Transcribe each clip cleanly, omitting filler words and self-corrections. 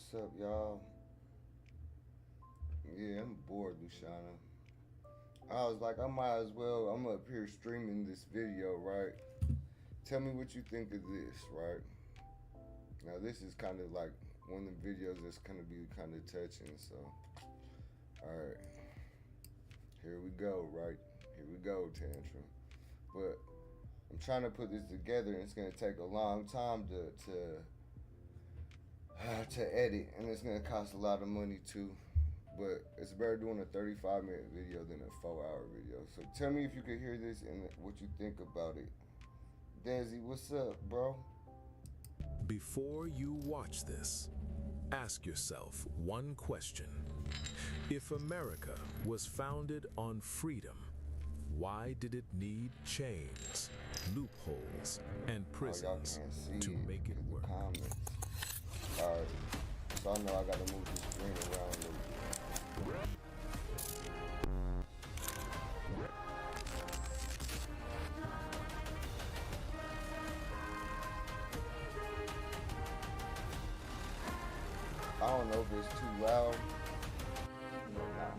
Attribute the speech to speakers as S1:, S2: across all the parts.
S1: What's up, y'all? Yeah, I'm bored, Luciana. I was like, I might as well. I'm up here streaming this video, right? Tell me what you think of this, right? Now, this is kind of like one of the videos that's gonna be kind of touching. So, all right, here we go, right? Here we go, Tantrum. But I'm trying to put this together, and it's gonna take a long time to edit, and it's gonna cost a lot of money too. But it's better doing a 35-minute video than a 4-hour video. So tell me if you could hear this and what you think about it. Desi, what's up, bro?
S2: Before you watch this, ask yourself one question. If America was founded on freedom, why did it need chains, loopholes, and prisons to make it work?
S1: Comments. All right, so I know I gotta move the screen around a little bit. I don't know if it's too loud or not.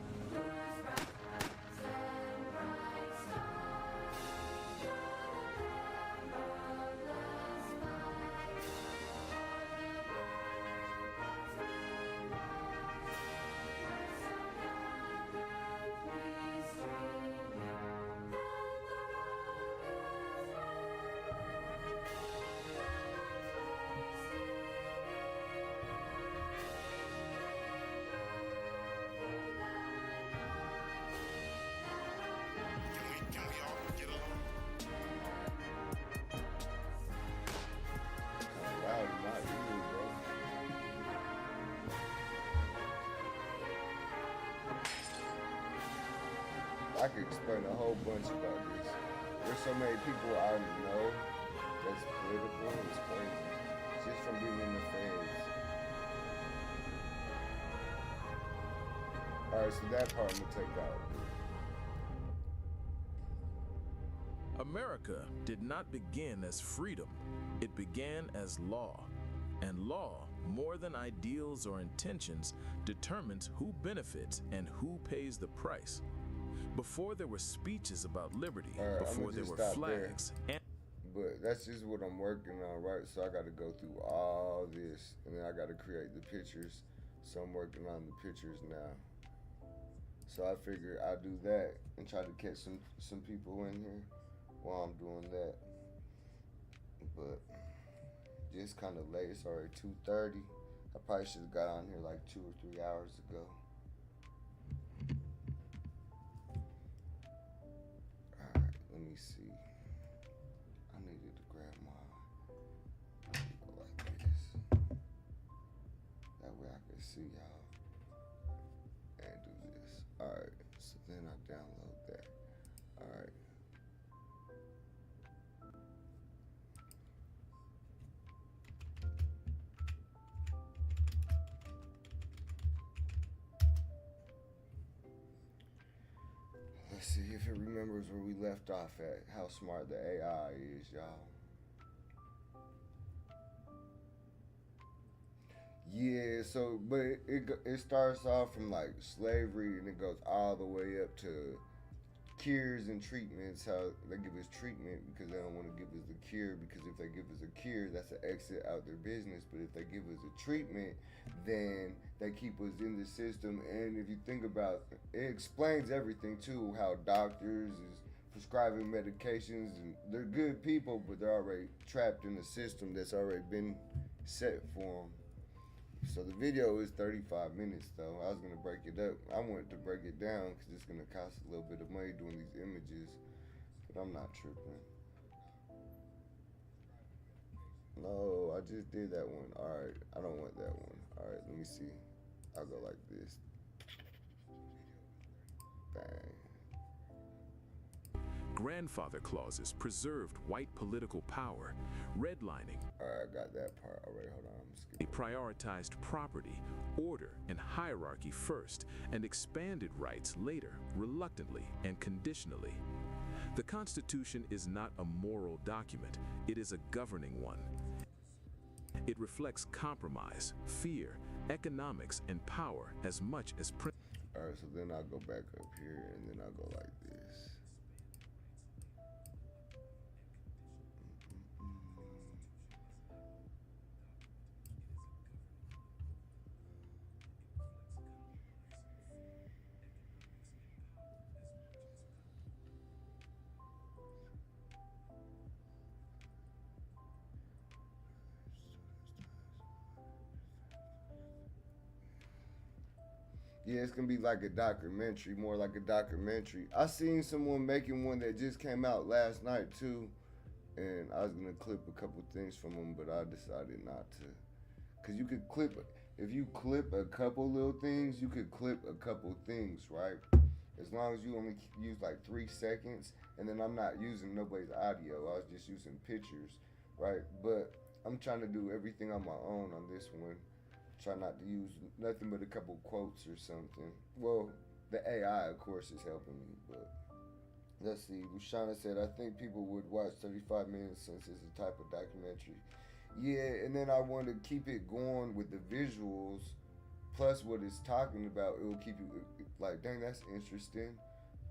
S1: I could explain a whole bunch about this. There's so many people I know that's political. It's crazy. Just from being in the feds. Alright, so that part I'm gonna take out.
S2: America did not begin as freedom. It began as law. And law, more than ideals or intentions, determines who benefits and who pays the price. Before there were speeches about liberty, before there were flags,
S1: but that's just what I'm working on, right? So I got to go through all this, and then I got to create the pictures. So I'm working on the pictures now. So I figured I'll do that and try to catch some people in here while I'm doing that. But just kind of late. It's already 2:30. I probably should have got on here like 2 or 3 hours ago. Let me see. I needed to grab my. I need to go like this. That way I can see y'all and do this. Alright, so then I download that. Alright. Let's see if it remembers where we left off at. How smart the AI is, y'all. Yeah, so, but it starts off from like slavery and it goes all the way up to cures and treatments. How they give us treatment because they don't want to give us the cure, because if they give us a cure, that's an exit out their business. But if they give us a treatment, then they keep us in the system. And if you think about it, it explains everything too, how doctors is prescribing medications and they're good people, but they're already trapped in a system that's already been set for them. So the video is 35 minutes though. I was gonna break it up. I wanted to break it down because it's gonna cost a little bit of money doing these images, but I'm not tripping. No, I just did that one. All right, I don't want that one. All right, let me see. I'll go like this. Bang.
S2: grandfather clauses preserved white political power, redlining.
S1: All right, I got that part. All right, hold on. I'm skipping.
S2: They prioritized property, order, and hierarchy first, and expanded rights later, reluctantly and conditionally. The Constitution is not a moral document, it is a governing one. It reflects compromise, fear, economics, and power as much as
S1: All right, so then I'll go back up here, and then I'll go like this. Yeah, it's gonna be like a documentary, more like a documentary. I seen someone making one that just came out last night too, and I was gonna clip a couple things from them, but I decided not to. Cause you could clip, if you clip a couple little things, you could clip a couple things, right? As long as you only use like 3 seconds, and then I'm not using nobody's audio. I was just using pictures, right? But I'm trying to do everything on my own on this one. Try not to use nothing but a couple quotes or something. Well, the AI, of course, is helping me, but let's see. Rushana said, I think people would watch 35 minutes since it's a type of documentary. Yeah, and then I want to keep it going with the visuals, plus what it's talking about. It will keep you like, dang, that's interesting.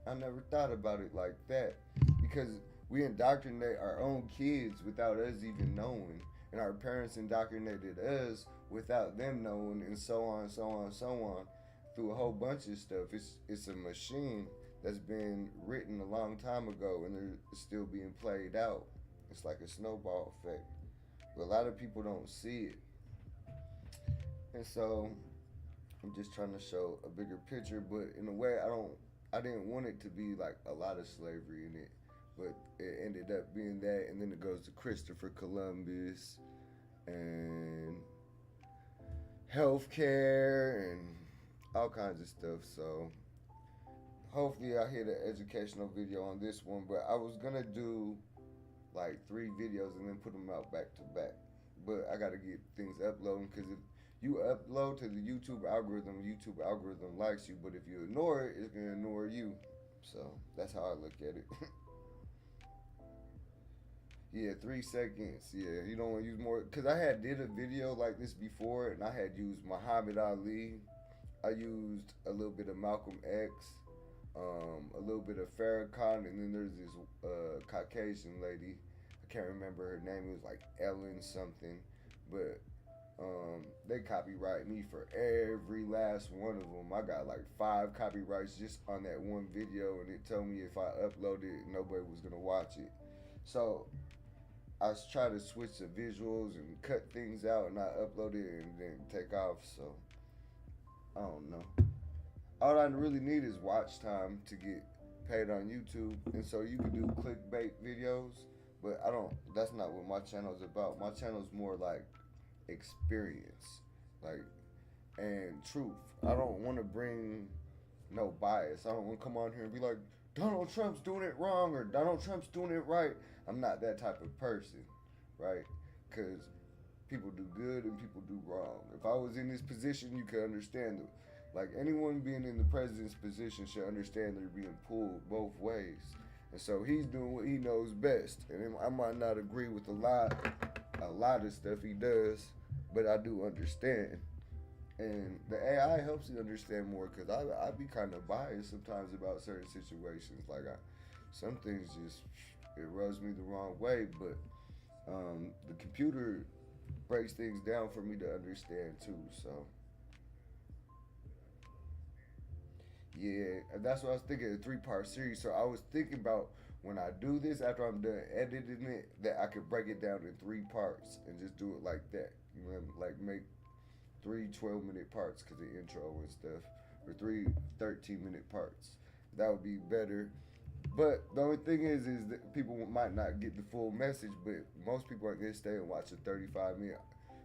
S1: I never thought about it like that, because we indoctrinate our own kids without us even knowing, and our parents indoctrinated us without them knowing, and so on, so on, so on, through a whole bunch of stuff. It's a machine that's been written a long time ago, and they're still being played out. It's like a snowball effect. But a lot of people don't see it, and so I'm just trying to show a bigger picture. But in a way, I didn't want it to be like a lot of slavery in it, but it ended up being that. And then it goes to Christopher Columbus and healthcare and all kinds of stuff. So hopefully I hit an educational video on this one, but I was gonna do like 3 videos and then put them out back to back. But I gotta get things uploading, because if you upload to the YouTube algorithm likes you, but if you ignore it, it's gonna ignore you. So that's how I look at it. Yeah, 3 seconds. Yeah, you don't want to use more, because I had did a video like this before, and I had used Muhammad Ali. I used a little bit of Malcolm X, a little bit of Farrakhan, and then there's this Caucasian lady. I can't remember her name. It was like Ellen something, but they copyright me for every last one of them. I got like 5 copyrights just on that one video, and it told me if I uploaded it, nobody was gonna watch it. So I try to switch the visuals and cut things out, and I upload it and then take off. So I don't know. All I really need is watch time to get paid on YouTube, and so you can do clickbait videos. But I don't. That's not what my channel's about. My channel's more like experience, like, and truth. I don't want to bring no bias. I don't want to come on here and be like, Donald Trump's doing it wrong or Donald Trump's doing it right. I'm not that type of person, right? Because people do good and people do wrong. If I was in this position, you could understand it. Like, anyone being in the president's position should understand they're being pulled both ways. And so he's doing what he knows best. And I might not agree with a lot of stuff he does, but I do understand. And the AI helps you understand more, because I be kind of biased sometimes about certain situations. Like, some things just, it rubs me the wrong way, but the computer breaks things down for me to understand too. So yeah, and that's what I was thinking, a 3-part series. So I was thinking about, when I do this, after I'm done editing it, that I could break it down in 3 parts and just do it like that. You know, like make 3 12-minute parts, because the intro and stuff, or 3 13-minute parts. That would be better. But the only thing is that people might not get the full message, but most people aren't going to stay and watch a 35-minute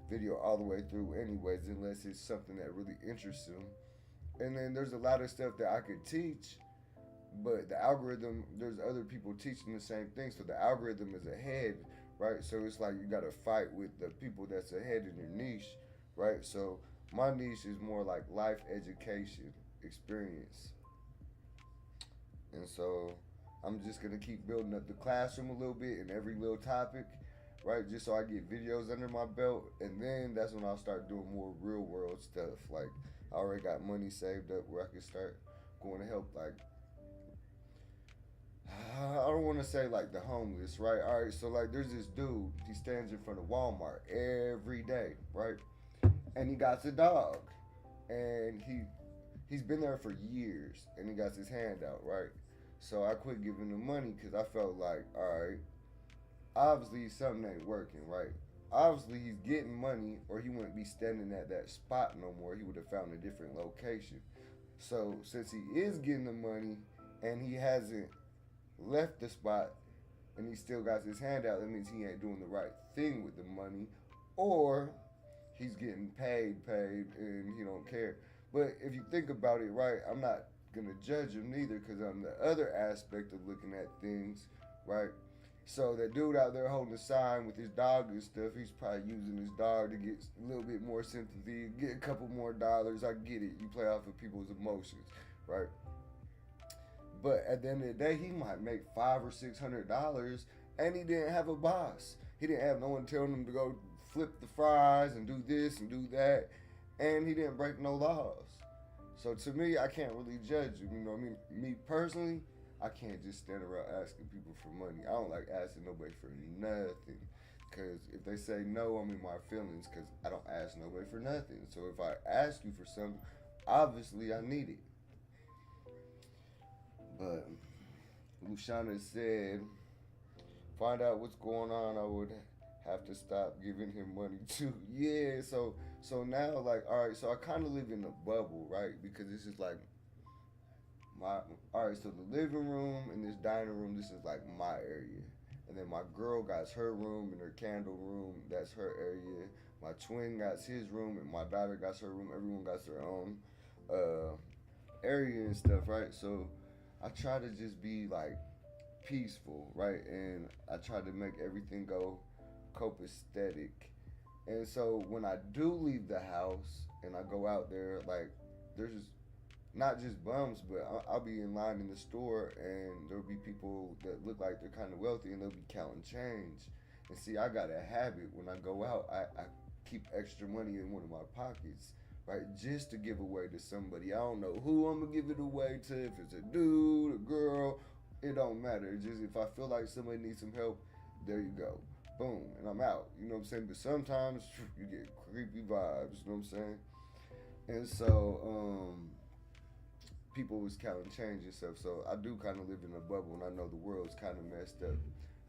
S1: video all the way through anyways, unless it's something that really interests them. And then there's a lot of stuff that I could teach, but the algorithm, there's other people teaching the same thing, so the algorithm is ahead, right? So it's like you got to fight with the people that's ahead in your niche, right? So my niche is more like life education experience. And so I'm just going to keep building up the classroom a little bit in every little topic. right? Just so I get videos under my belt, and then that's when I'll start doing more real world stuff. Like I already got money saved up where I can start going to help like I don't want to say like the homeless, right? All right, so like there's this dude. He stands in front of Walmart every day, right? And he got a dog, and he's been there for years, and he got his hand out, right? So I quit giving him money because I felt like, all right, obviously something ain't working, right? Obviously he's getting money, or he wouldn't be standing at that spot no more. He would have found a different location. So since he is getting the money and he hasn't left the spot and he still got his hand out, that means he ain't doing the right thing with the money, or he's getting paid, and he don't care. But if you think about it, right, I'm not gonna judge him neither because I'm the other aspect of looking at things, right? So that dude out there holding a sign with his dog and stuff, he's probably using his dog to get a little bit more sympathy, get a couple more dollars. I get it. You play off of people's emotions, right? But at the end of the day, he might make $500 or $600, and he didn't have a boss. He didn't have no one telling him to go flip the fries and do this and do that, and he didn't break no laws. So to me, I can't really judge him. You know what I mean? Me personally, I can't just stand around asking people for money. I don't like asking nobody for nothing. Because if they say no, I'm in my feelings because I don't ask nobody for nothing. So if I ask you for something, obviously I need it. But Luciana said, find out what's going on, I would have to stop giving him money too. Yeah, so now like all right, so I kind of live in a bubble, right? Because this is like my all right. So the living room and this dining room, this is like my area, and then my girl got her room and her candle room. That's her area. My twin got his room, and my daughter got her room. Everyone got their own uh, area and stuff, right? So I try to just be like peaceful, right? And I try to make everything go copacetic. And so when I do leave the house and I go out there, like there's not just bums, but I'll be in line in the store and there'll be people that look like they're kind of wealthy and they'll be counting change. And see, I got a habit when I go out, I keep extra money in one of my pockets, right? Just to give away to somebody. I don't know who I'm gonna give it away to, if it's a dude, a girl, it don't matter. It's just if I feel like somebody needs some help, there you go. Boom, and I'm out. You know what I'm saying? But sometimes you get creepy vibes, you know what I'm saying? And so, people was counting change and stuff. So I do kind of live in a bubble, and I know the world's kind of messed up.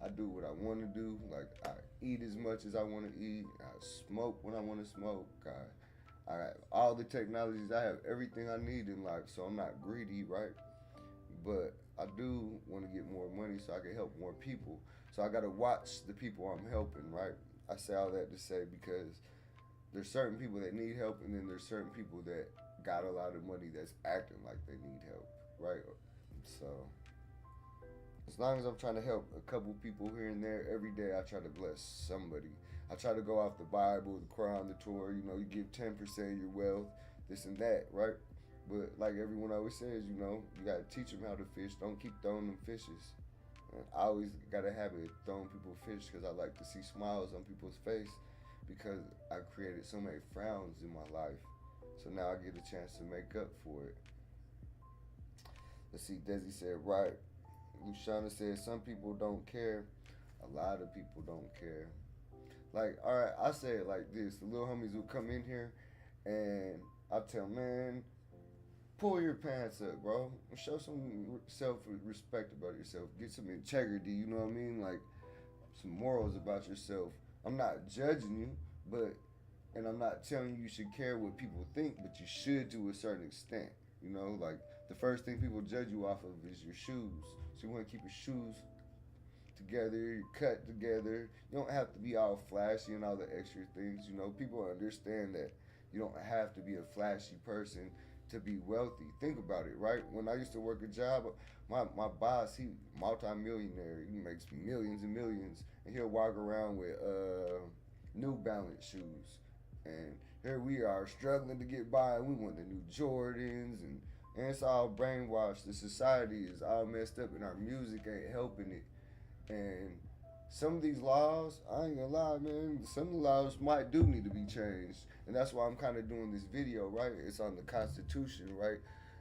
S1: I do what I want to do. Like I eat as much as I want to eat. I smoke when I want to smoke. I have all the technologies. I have everything I need in life. So I'm not greedy, right? But I do want to get more money so I can help more people. So I got to watch the people I'm helping, right? I say all that to say because there's certain people that need help, and then there's certain people that got a lot of money that's acting like they need help, right? So as long as I'm trying to help a couple people here and there every day, I try to bless somebody. I try to go off the Bible, the Quran, the Torah. You know, you give 10% of your wealth, this and that, right? But like everyone always says, you know, you gotta teach them how to fish. Don't keep throwing them fishes. And I always got a habit of throwing people fish because I like to see smiles on people's face because I created so many frowns in my life. So now I get a chance to make up for it. Let's see, Desi said, right. Luciana said, some people don't care. A lot of people don't care. Like, all right, I say it like this. The little homies will come in here and I tell them, man, pull your pants up, bro. Show some self-respect about yourself. Get some integrity, you know what I mean? Like, some morals about yourself. I'm not judging you, but, and I'm not telling you should care what people think, but you should to a certain extent. You know, like, the first thing people judge you off of is your shoes. So you want to keep your shoes together, cut together. You don't have to be all flashy and all the extra things. You know, people understand that you don't have to be a flashy person to be wealthy. Think about it, right? When I used to work a job, my boss, he multi-millionaire. He makes millions and millions, and he'll walk around with New Balance shoes. And here we are struggling to get by, and we want the new Jordans, and it's all brainwashed. The society is all messed up, and our music ain't helping it. And some of these laws, I ain't gonna lie, man, some of the laws might do need to be changed. And that's why I'm kind of doing this video, right? It's on the Constitution, right?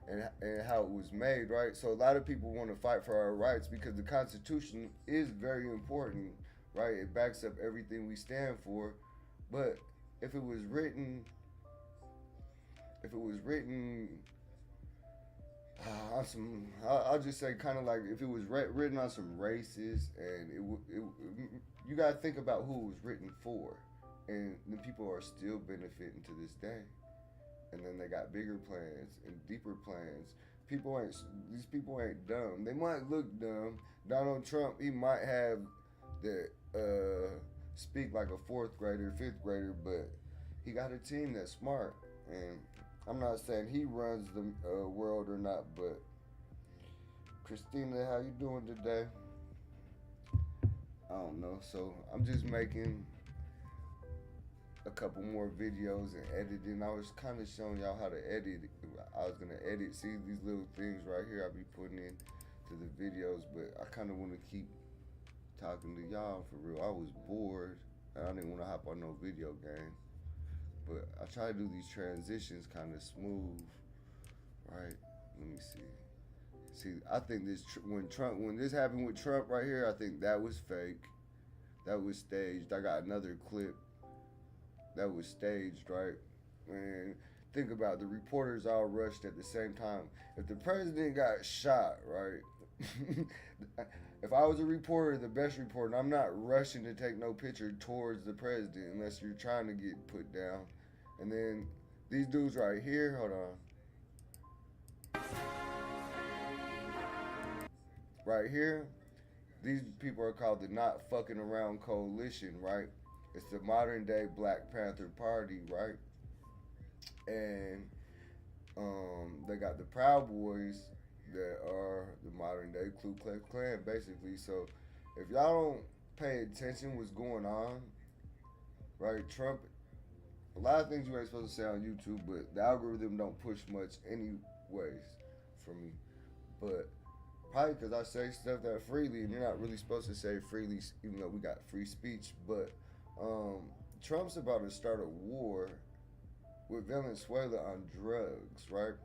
S1: And how it was made, right? So a lot of people want to fight for our rights because the Constitution is very important, right? It backs up everything we stand for. But if it was written, if it was written on some, I'll just say kind of like if it was written on some races, and you got to think about who it was written for, and the people are still benefiting to this day. And then they got bigger plans and deeper plans. These people ain't dumb. They might look dumb. Donald Trump, he might have the speak like a fourth grader, fifth grader, but he got a team that's smart. And I'm not saying he runs the world or not, but Christina, how you doing today? I don't know. So I'm just making a couple more videos and editing. I was kind of showing y'all how to edit. I was gonna edit. See these little things right here I be putting in to the videos, but I kind of want to keep talking to y'all for real. I was bored and I didn't want to hop on no video game, but I try to do these transitions kind of smooth, right? Let me see. See, I think when this happened with Trump right here, I think that was fake. That was staged. I got another clip that was staged, right? And think about it, the reporters all rushed at the same time. If the president got shot, right? If I was a reporter, the best reporter, I'm not rushing to take no picture towards the president unless you're trying to get put down. And then these dudes right here, hold on. Right here, these people are called the Not Fucking Around Coalition, right? It's the modern day Black Panther Party, right? And they got the Proud Boys that are the modern day Ku Klux Klan, basically. So if y'all don't pay attention what's going on, right? Trump, a lot of things you ain't supposed to say on YouTube, but the algorithm don't push much anyways for me. But probably because I say stuff that freely, and you're not really supposed to say freely, even though we got free speech. But Trump's about to start a war with Venezuela on drugs, right?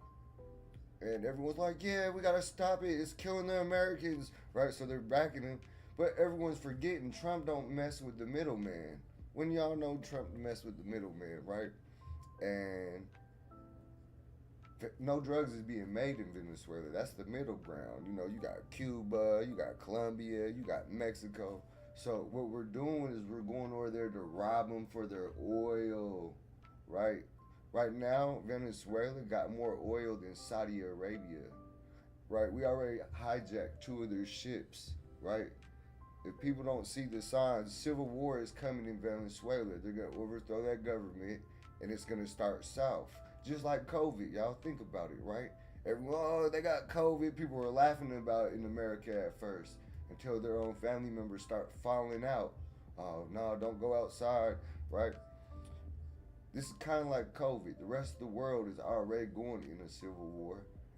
S1: And everyone's like, yeah, we gotta stop it. It's killing the Americans, right? So they're backing him. But everyone's forgetting Trump don't mess with the middleman. When y'all know Trump mess with the middleman, right? And no drugs is being made in Venezuela. That's the middle ground. You know, you got Cuba, you got Colombia, you got Mexico. So what we're doing is we're going over there to rob them for their oil, right? Right now, Venezuela got more oil than Saudi Arabia, right? We already hijacked 2 of their ships, right? If people don't see the signs, civil war is coming in Venezuela. They're going to overthrow that government, and it's going to start south. Just like COVID, y'all think about it, right? Everyone, oh, they got COVID. People were laughing about it in America at first until their own family members start falling out. Oh, no, don't go outside, right? This is kind of like COVID. The rest of the world is already going in a civil war.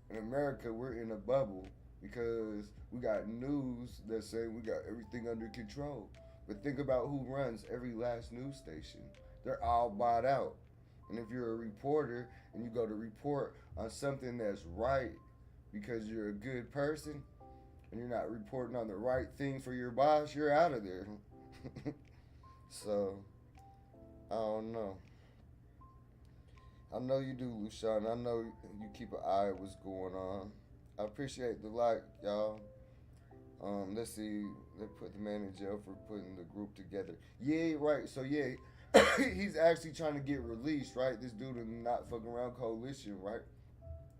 S1: In America, we're in a bubble because we got news that say we got everything under control. But think about who runs every last news station. They're all bought out. And if you're a reporter and you go to report on something that's right because you're a good person and you're not reporting on the right thing for your boss, you're out of there. So, I don't know. I know you do, Lushan. I know you keep an eye on what's going on. I appreciate the like, y'all. Let's see. They put the man in jail for putting the group together. Yeah, right. So yeah, he's actually trying to get released, right? This dude in the Not Fucking Around Coalition, right?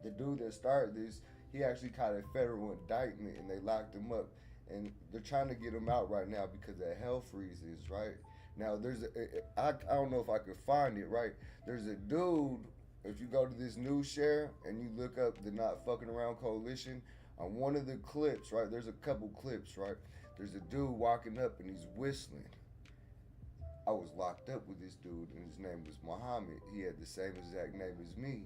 S1: The dude that started this, he actually caught a federal indictment and they locked him up. And they're trying to get him out right now because of hell freezes, right? Now, I don't know if I could find it, right? There's a dude, if you go to this news share and you look up the Not Fucking Around Coalition, on one of the clips, right? There's a couple clips, right? There's a dude walking up and he's whistling. I was locked up with this dude and his name was Muhammad. He had the same exact name as me.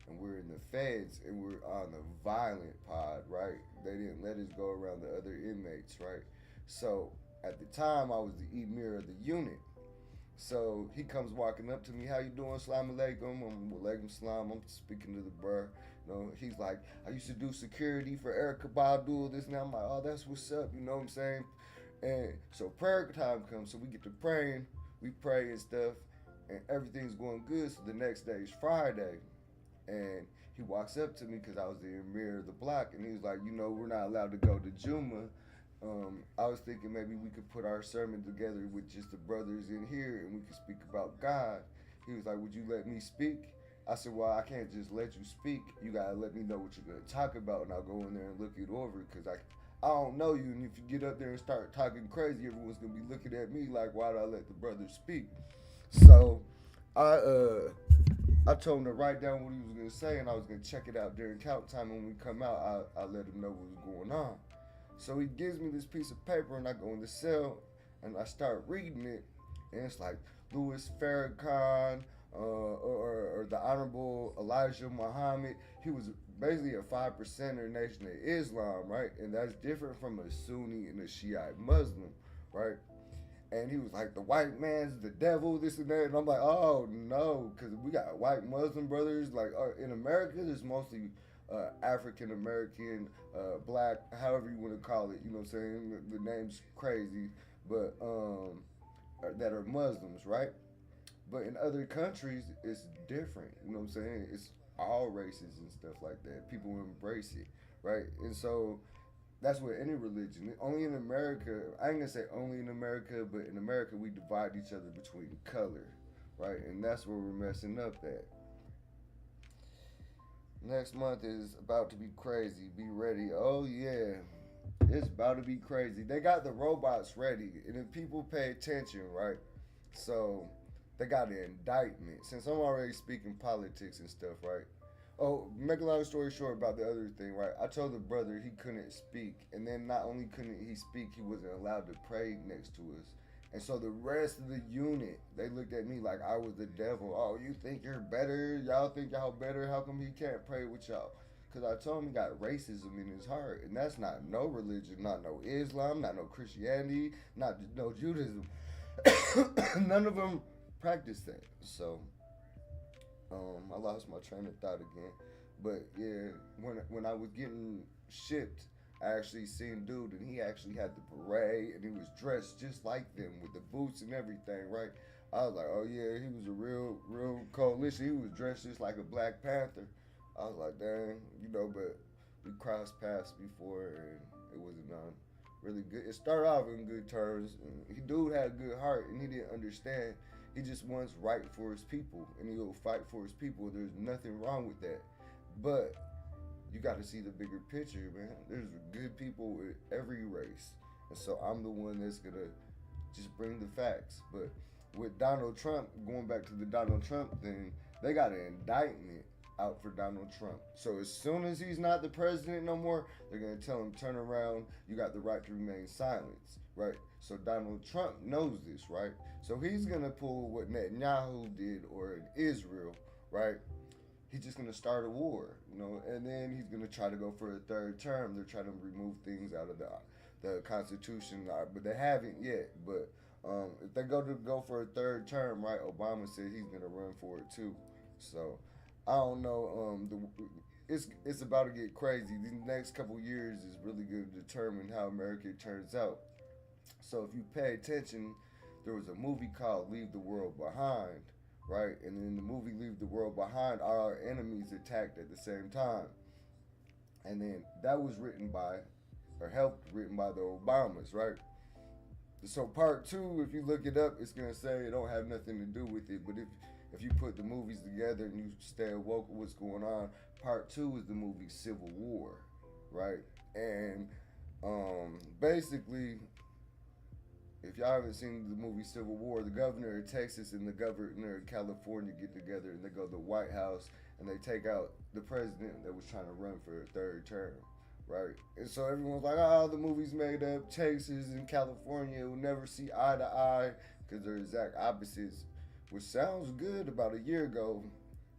S1: And we're in the feds and we're on the violent pod, right? They didn't let us go around the other inmates, right? So at the time I was the emir of the unit. So he comes walking up to me, how you doing? Salam alaikum. I'm alaikum salam. I'm speaking to the bruh. You know, he's like, I used to do security for Erica Badu, this and that. I'm like, oh, that's what's up. You know what I'm saying? And so prayer time comes, so we get to praying. We pray and stuff, and everything's going good. So the next day is Friday, and he walks up to me because I was the emir of the block, and he was like, you know, we're not allowed to go to Juma. I was thinking maybe we could put our sermon together with just the brothers in here and we could speak about God. He was like, would you let me speak? I said, well, I can't just let you speak. You got to let me know what you're going to talk about, and I'll go in there and look it over because I don't know you. And if you get up there and start talking crazy, everyone's going to be looking at me like, why did I let the brothers speak? So I told him to write down what he was going to say, and I was going to check it out during count time. And when we come out, I let him know what was going on. So he gives me this piece of paper, and I go in the cell, and I start reading it, and it's like Louis Farrakhan, or the Honorable Elijah Muhammad. He was basically a 5%er Nation of Islam, right? And that's different from a Sunni and a Shiite Muslim, right? And he was like, the white man's the devil, this and that. And I'm like, oh no, because we got white Muslim brothers. Like in America, there's mostly African American, black, however you want to call it. You know what I'm saying? The name's crazy, but that are Muslims, right? But in other countries, it's different. You know what I'm saying? It's all races and stuff like that. People embrace it, right? And so that's with any religion. Only in America, I ain't gonna say only in America, but in America we divide each other between color, right? And that's where we're messing up at. Next month is about to be crazy. Be ready. Oh yeah, it's about to be crazy. They got the robots ready, and if people pay attention, right? So they got an indictment. Since I'm already speaking politics and stuff, right? Oh, make a long story short about the other thing, right? I told the brother he couldn't speak, and then not only couldn't he speak, he wasn't allowed to pray next to us. And so the rest of the unit, they looked at me like I was the devil. Oh, you think you're better? Y'all think y'all better? How come he can't pray with y'all? Because I told him he got racism in his heart, and that's not no religion, not no Islam, not no Christianity, not no Judaism. None of them practice that. So I lost my train of thought again. But yeah, when I was getting shipped, I actually seen dude, and he actually had the beret, and he was dressed just like them with the boots and everything, right? I was like, oh yeah, he was a real coalition. He was dressed just like a Black Panther. I was like, dang, you know, but we crossed paths before, and it wasn't really good. It started off in good terms. He dude had a good heart, and he didn't understand. He just wants right for his people, and he'll fight for his people. There's nothing wrong with that. But you got to see the bigger picture, man. There's good people with every race. And so I'm the one that's going to just bring the facts. But with Donald Trump, going back to the Donald Trump thing, they got an indictment out for Donald Trump. So as soon as he's not the president no more, they're going to tell him, turn around, you got the right to remain silent, right? So Donald Trump knows this, right? So he's going to pull what Netanyahu did or in Israel, right? He's just going to start a war, you know, and then he's going to try to go for a third term. They're trying to remove things out of the Constitution, but they haven't yet. But if they go for a third term, right, Obama said he's going to run for it too. So I don't know. It's about to get crazy. These next couple years is really going to determine how America turns out. So if you pay attention, there was a movie called Leave the World Behind, right? And in the movie Leave the World Behind, all our enemies attacked at the same time. And then that was written by the Obamas, right? So part two, if you look it up, it's gonna say it don't have nothing to do with it. But if you put the movies together and you stay awoke with what's going on, part two is the movie Civil War, right? And basically, if y'all haven't seen the movie Civil War, the governor of Texas and the governor of California get together and they go to the White House and they take out the president that was trying to run for a third term, right? And so everyone's like, oh, the movie's made up. Texas and California will never see eye to eye because they're exact opposites, which sounds good about a year ago.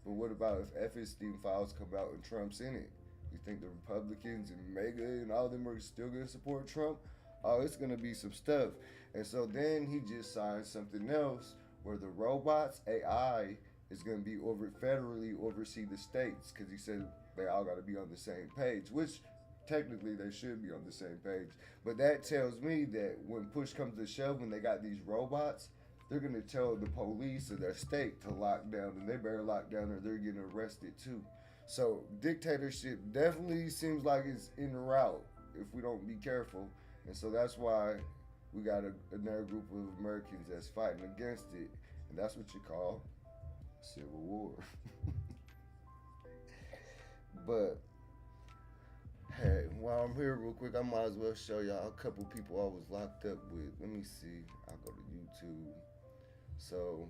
S1: But what about if Epstein files come out and Trump's in it? You think the Republicans and MAGA and all of them are still going to support Trump? oh, it's gonna be some stuff. And so then he just signed something else where the robots AI is gonna be federally oversee the states because he said they all got to be on the same page, which technically they should be on the same page. But that tells me that when push comes to shove, when they got these robots, they're gonna tell the police of their state to lock down, and they better lock down or they're getting arrested too. So dictatorship definitely seems like it's en route if we don't be careful, and so that's why we got another group of Americans that's fighting against it, and that's what you call civil war. But hey, while I'm here real quick, I might as well show y'all a couple people I was locked up with. Let me see. I'll go to YouTube. So,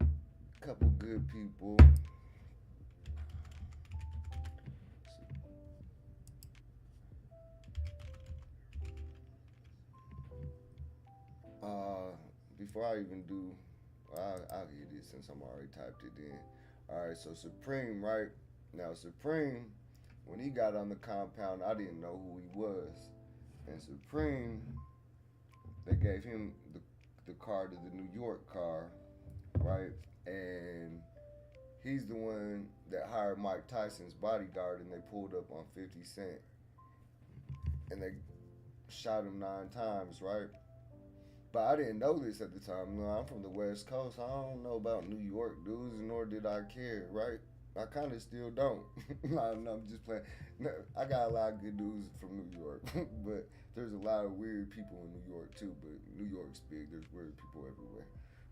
S1: a couple good people. Uh, Before I even do, I'll get it since I'm already typed it in. All right, so Supreme, right? Now, Supreme, when he got on the compound, I didn't know who he was. And Supreme, they gave him the car to the New York car, right? And he's the one that hired Mike Tyson's bodyguard, and they pulled up on 50 Cent. And they shot him 9 times, right? But I didn't know this at the time. You know, I'm from the West Coast. I don't know about New York dudes, nor did I care, right? I kind of still don't. No, I'm just playing. No, I got a lot of good dudes from New York, but there's a lot of weird people in New York too. But New York's big. There's weird people everywhere.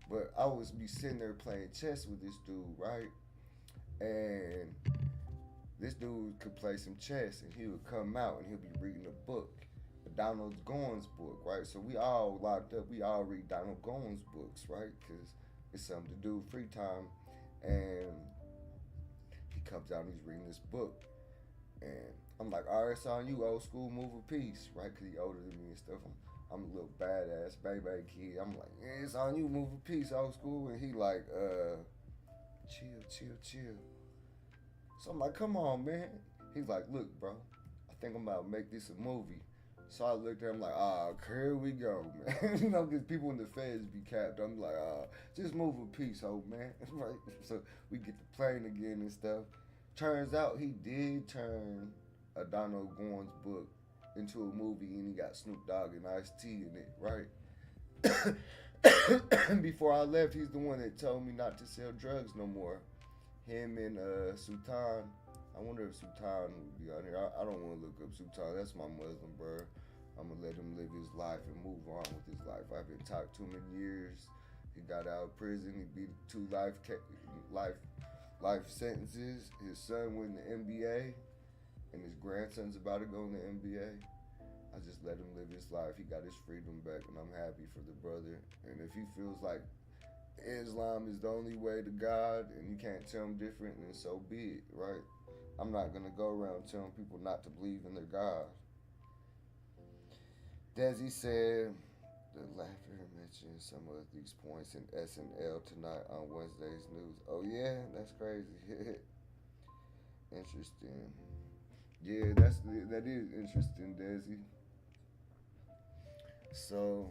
S1: But I was be sitting there playing chess with this dude, right? And this dude could play some chess, and he would come out and he'll be reading a book, Donald Goins book, right? So we all locked up. We all read Donald Goins books, right? Because it's something to do free time. And he comes out and he's reading this book. And I'm like, all right, it's on you, old school, move a piece, right? Because he older than me and stuff. I'm a little badass baby kid. I'm like, yeah, it's on you, move a piece, old school. And he like, chill. So I'm like, come on, man. He's like, look, bro, I think I'm about to make this a movie. So I looked at him like, here we go, man. You know, because people in the feds be capped. I'm like, just move a piece, old man. Right? So we get the plane again and stuff. Turns out he did turn a Donald Goins book into a movie, and he got Snoop Dogg and Ice-T in it, right? Before I left, he's the one that told me not to sell drugs no more. Him and Sultan. I wonder if Sultan would be on here. I don't want to look up Sultan. That's my Muslim, bro. I'm going to let him live his life and move on with his life. I've been talked to him in years. He got out of prison. He beat 2 life sentences. His son went in the NBA, and his grandson's about to go in the NBA. I just let him live his life. He got his freedom back, and I'm happy for the brother. And if he feels like Islam is the only way to God and you can't tell him different, then so be it, right? I'm not going to go around telling people not to believe in their God. Desi said, the laughter mentioned some of these points in SNL tonight on Wednesday's news. Oh, yeah? That's crazy. Interesting. Yeah, that is interesting, Desi. So,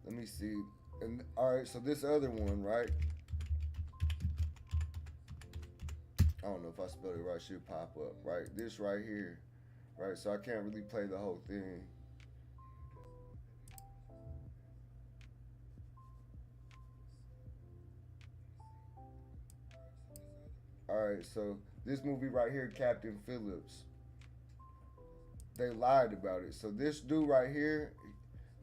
S1: let me see. And all right, so this other one, right? I don't know if I spelled it right. Should pop up, right? This right here, right? So I can't really play the whole thing. All right, so this movie right here, Captain Phillips, they lied about it. So this dude right here,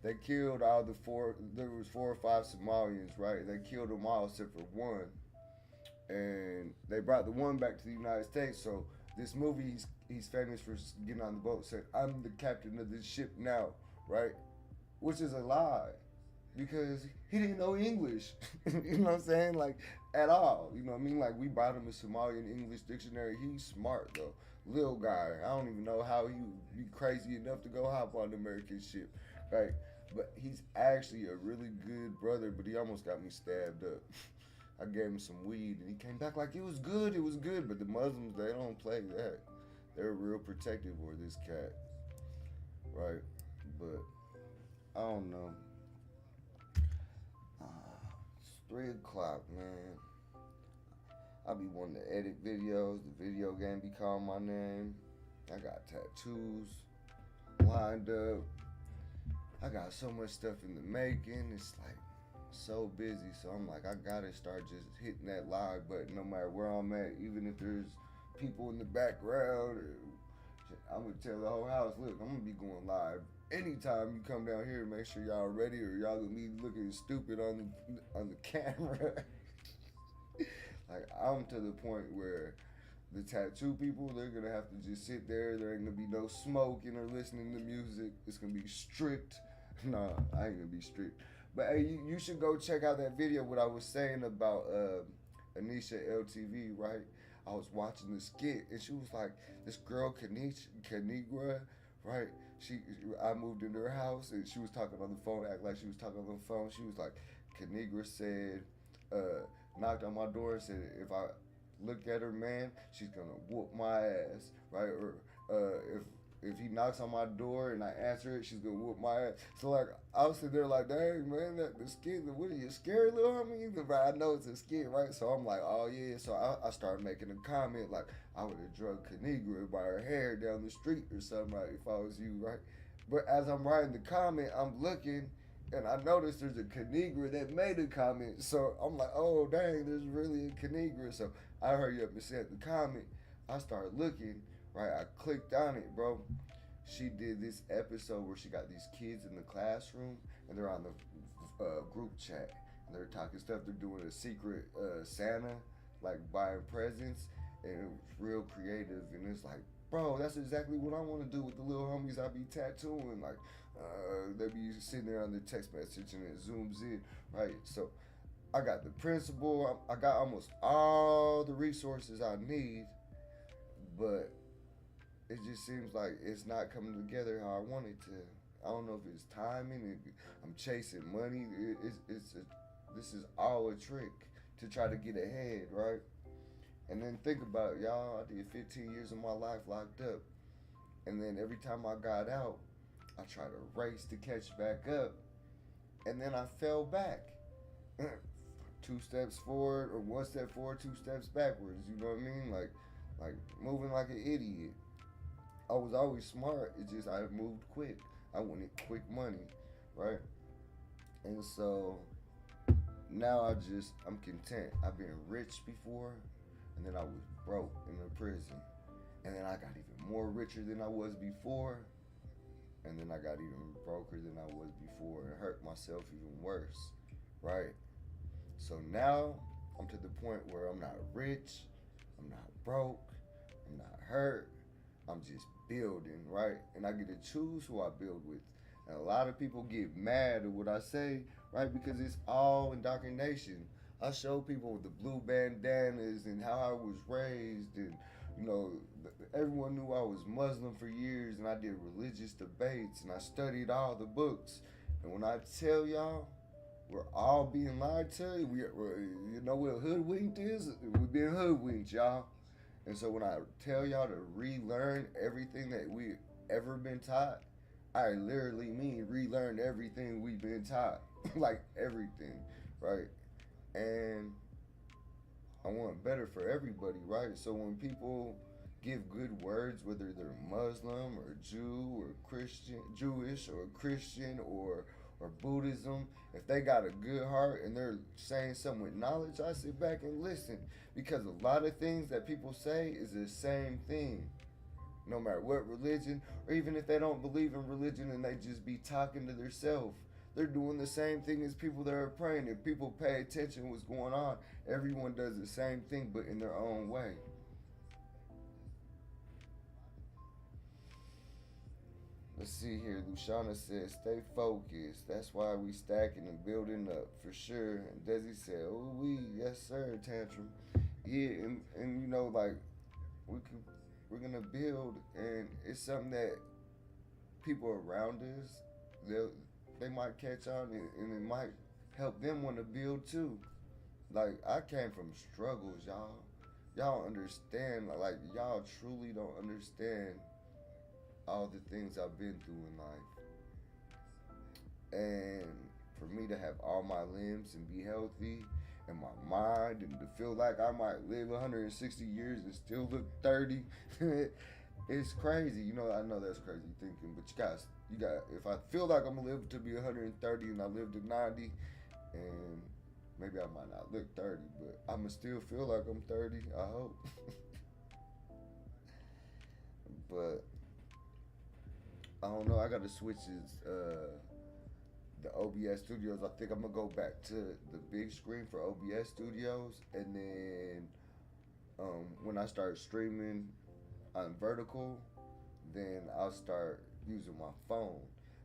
S1: they killed all the 4. There was 4 or 5 Somalians, right? They killed them all except for one, and they brought the one back to the United States. So this movie, he's famous for getting on the boat, saying, "I'm the captain of this ship now," right? Which is a lie, because he didn't know English. You know what I'm saying? Like, at all. You know what I mean? Like, we brought him a Somalian English dictionary. He's smart though. Little guy. I don't even know how he would be crazy enough to go hop on the American ship, right? But he's actually a really good brother. But he almost got me stabbed up. I gave him some weed, and he came back like, it was good. But the Muslims, they don't play that. They're real protective over this cat. right? But I don't know. It's 3 o'clock, man. I be wanting to edit videos. The video game be calling my name. I got tattoos lined up. I got so much stuff in the making. It's like so busy. So I'm like, I gotta start just hitting that live button no matter where I'm at. Even if there's people in the background. I'm gonna tell the whole house, look, I'm gonna be going live. Anytime you come down here, make sure y'all ready or y'all gonna be looking stupid on the camera. Like I'm to the point where the tattoo people, they're gonna have to just sit there. There ain't gonna be no smoking or listening to music. It's gonna be strict. Nah, I ain't gonna be strict. But hey, you should go check out that video. What I was saying about Anisha LTV, right? I was watching the skit and she was like, this girl Kanigra, right? I moved into her house and she was talking on the phone, act like she was talking on the phone. She was like, Kanigra said, knocked on my door and said, if I look at her man, she's gonna whoop my ass, right? Or if he knocks on my door and I answer it, she's gonna whoop my ass. So like I was sitting there like, dang man, that the skit, what are you scared, little homie? But I know it's a skit, right? So I'm like, oh yeah. So I started making a comment like I would have drugged Kanigra by her hair down the street or something, right? If I was you, right? But as I'm writing the comment, I'm looking and I noticed there's a Kanigra that made a comment. So I'm like, oh dang, there's really a Kanigra. So I hurry up and sent the comment. I started looking, right? I clicked on it, bro. She did this episode where she got these kids in the classroom and they're on the group chat and they're talking stuff. They're doing a secret Santa, like buying presents, and it was real creative. And it's like, bro, that's exactly what I want to do with the little homies I be tattooing. Like, they be sitting there on the text message and it zooms in, right? So I got the principal. I got almost all the resources I need, but it just seems like it's not coming together how I want it to. I don't know if it's timing. I'm chasing money. This is all a trick to try to get ahead, right? And then think about it, y'all. I did 15 years of my life locked up, and then every time I got out, I tried to race to catch back up, and then I fell back. 2 steps forward or 1 step forward, 2 steps backwards. You know what I mean? Like moving like an idiot. I was always smart. It's just I moved quick. I wanted quick money, right? And so now I'm content. I've been rich before, and then I was broke in the prison, and then I got even more richer than I was before, and then I got even broker than I was before, and hurt myself even worse, right? So now I'm to the point where I'm not rich, I'm not broke, I'm not hurt. I'm just building, right? And I get to choose who I build with. And a lot of people get mad at what I say, right? Because it's all indoctrination. I show people with the blue bandanas and how I was raised, and everyone knew I was Muslim for years, and I did religious debates, and I studied all the books. And when I tell y'all, we're all being lied to. You know what hoodwinked is? We're being hoodwinked, y'all. And so when I tell y'all to relearn everything that we ever been taught, I literally mean relearn everything we've been taught. Like everything, right? And I want better for everybody, right? So when people give good words, whether they're Muslim or Jew or Christian, Jewish or Christian or Buddhism, if they got a good heart and they're saying something with knowledge, I sit back and listen, because a lot of things that people say is the same thing, no matter what religion, or even if they don't believe in religion and they just be talking to themselves. They're doing the same thing as people that are praying. If people pay attention to what's going on, everyone does the same thing, but in their own way. Let's see here. Lushana says, stay focused. That's why we stacking and building up, for sure. And Desi said, oh, yes, sir, Tantrum. Yeah, and like, we're going to build, and it's something that people around us, they might catch on, and it might help them want to build too. Like, I came from struggles, y'all. Y'all understand, like, y'all truly don't understand all the things I've been through in life. And for me to have all my limbs and be healthy and my mind and to feel like I might live 160 years and still look 30, it's crazy. I know that's crazy thinking, but you got. If I feel like I'm gonna live to be 130 and I live to 90, and maybe I might not look 30, but I'ma still feel like I'm 30. I hope. But I don't know. I gotta switch the OBS Studios. I think I'm gonna go back to the big screen for OBS Studios, and then when I start streaming on vertical, then I'll start using my phone.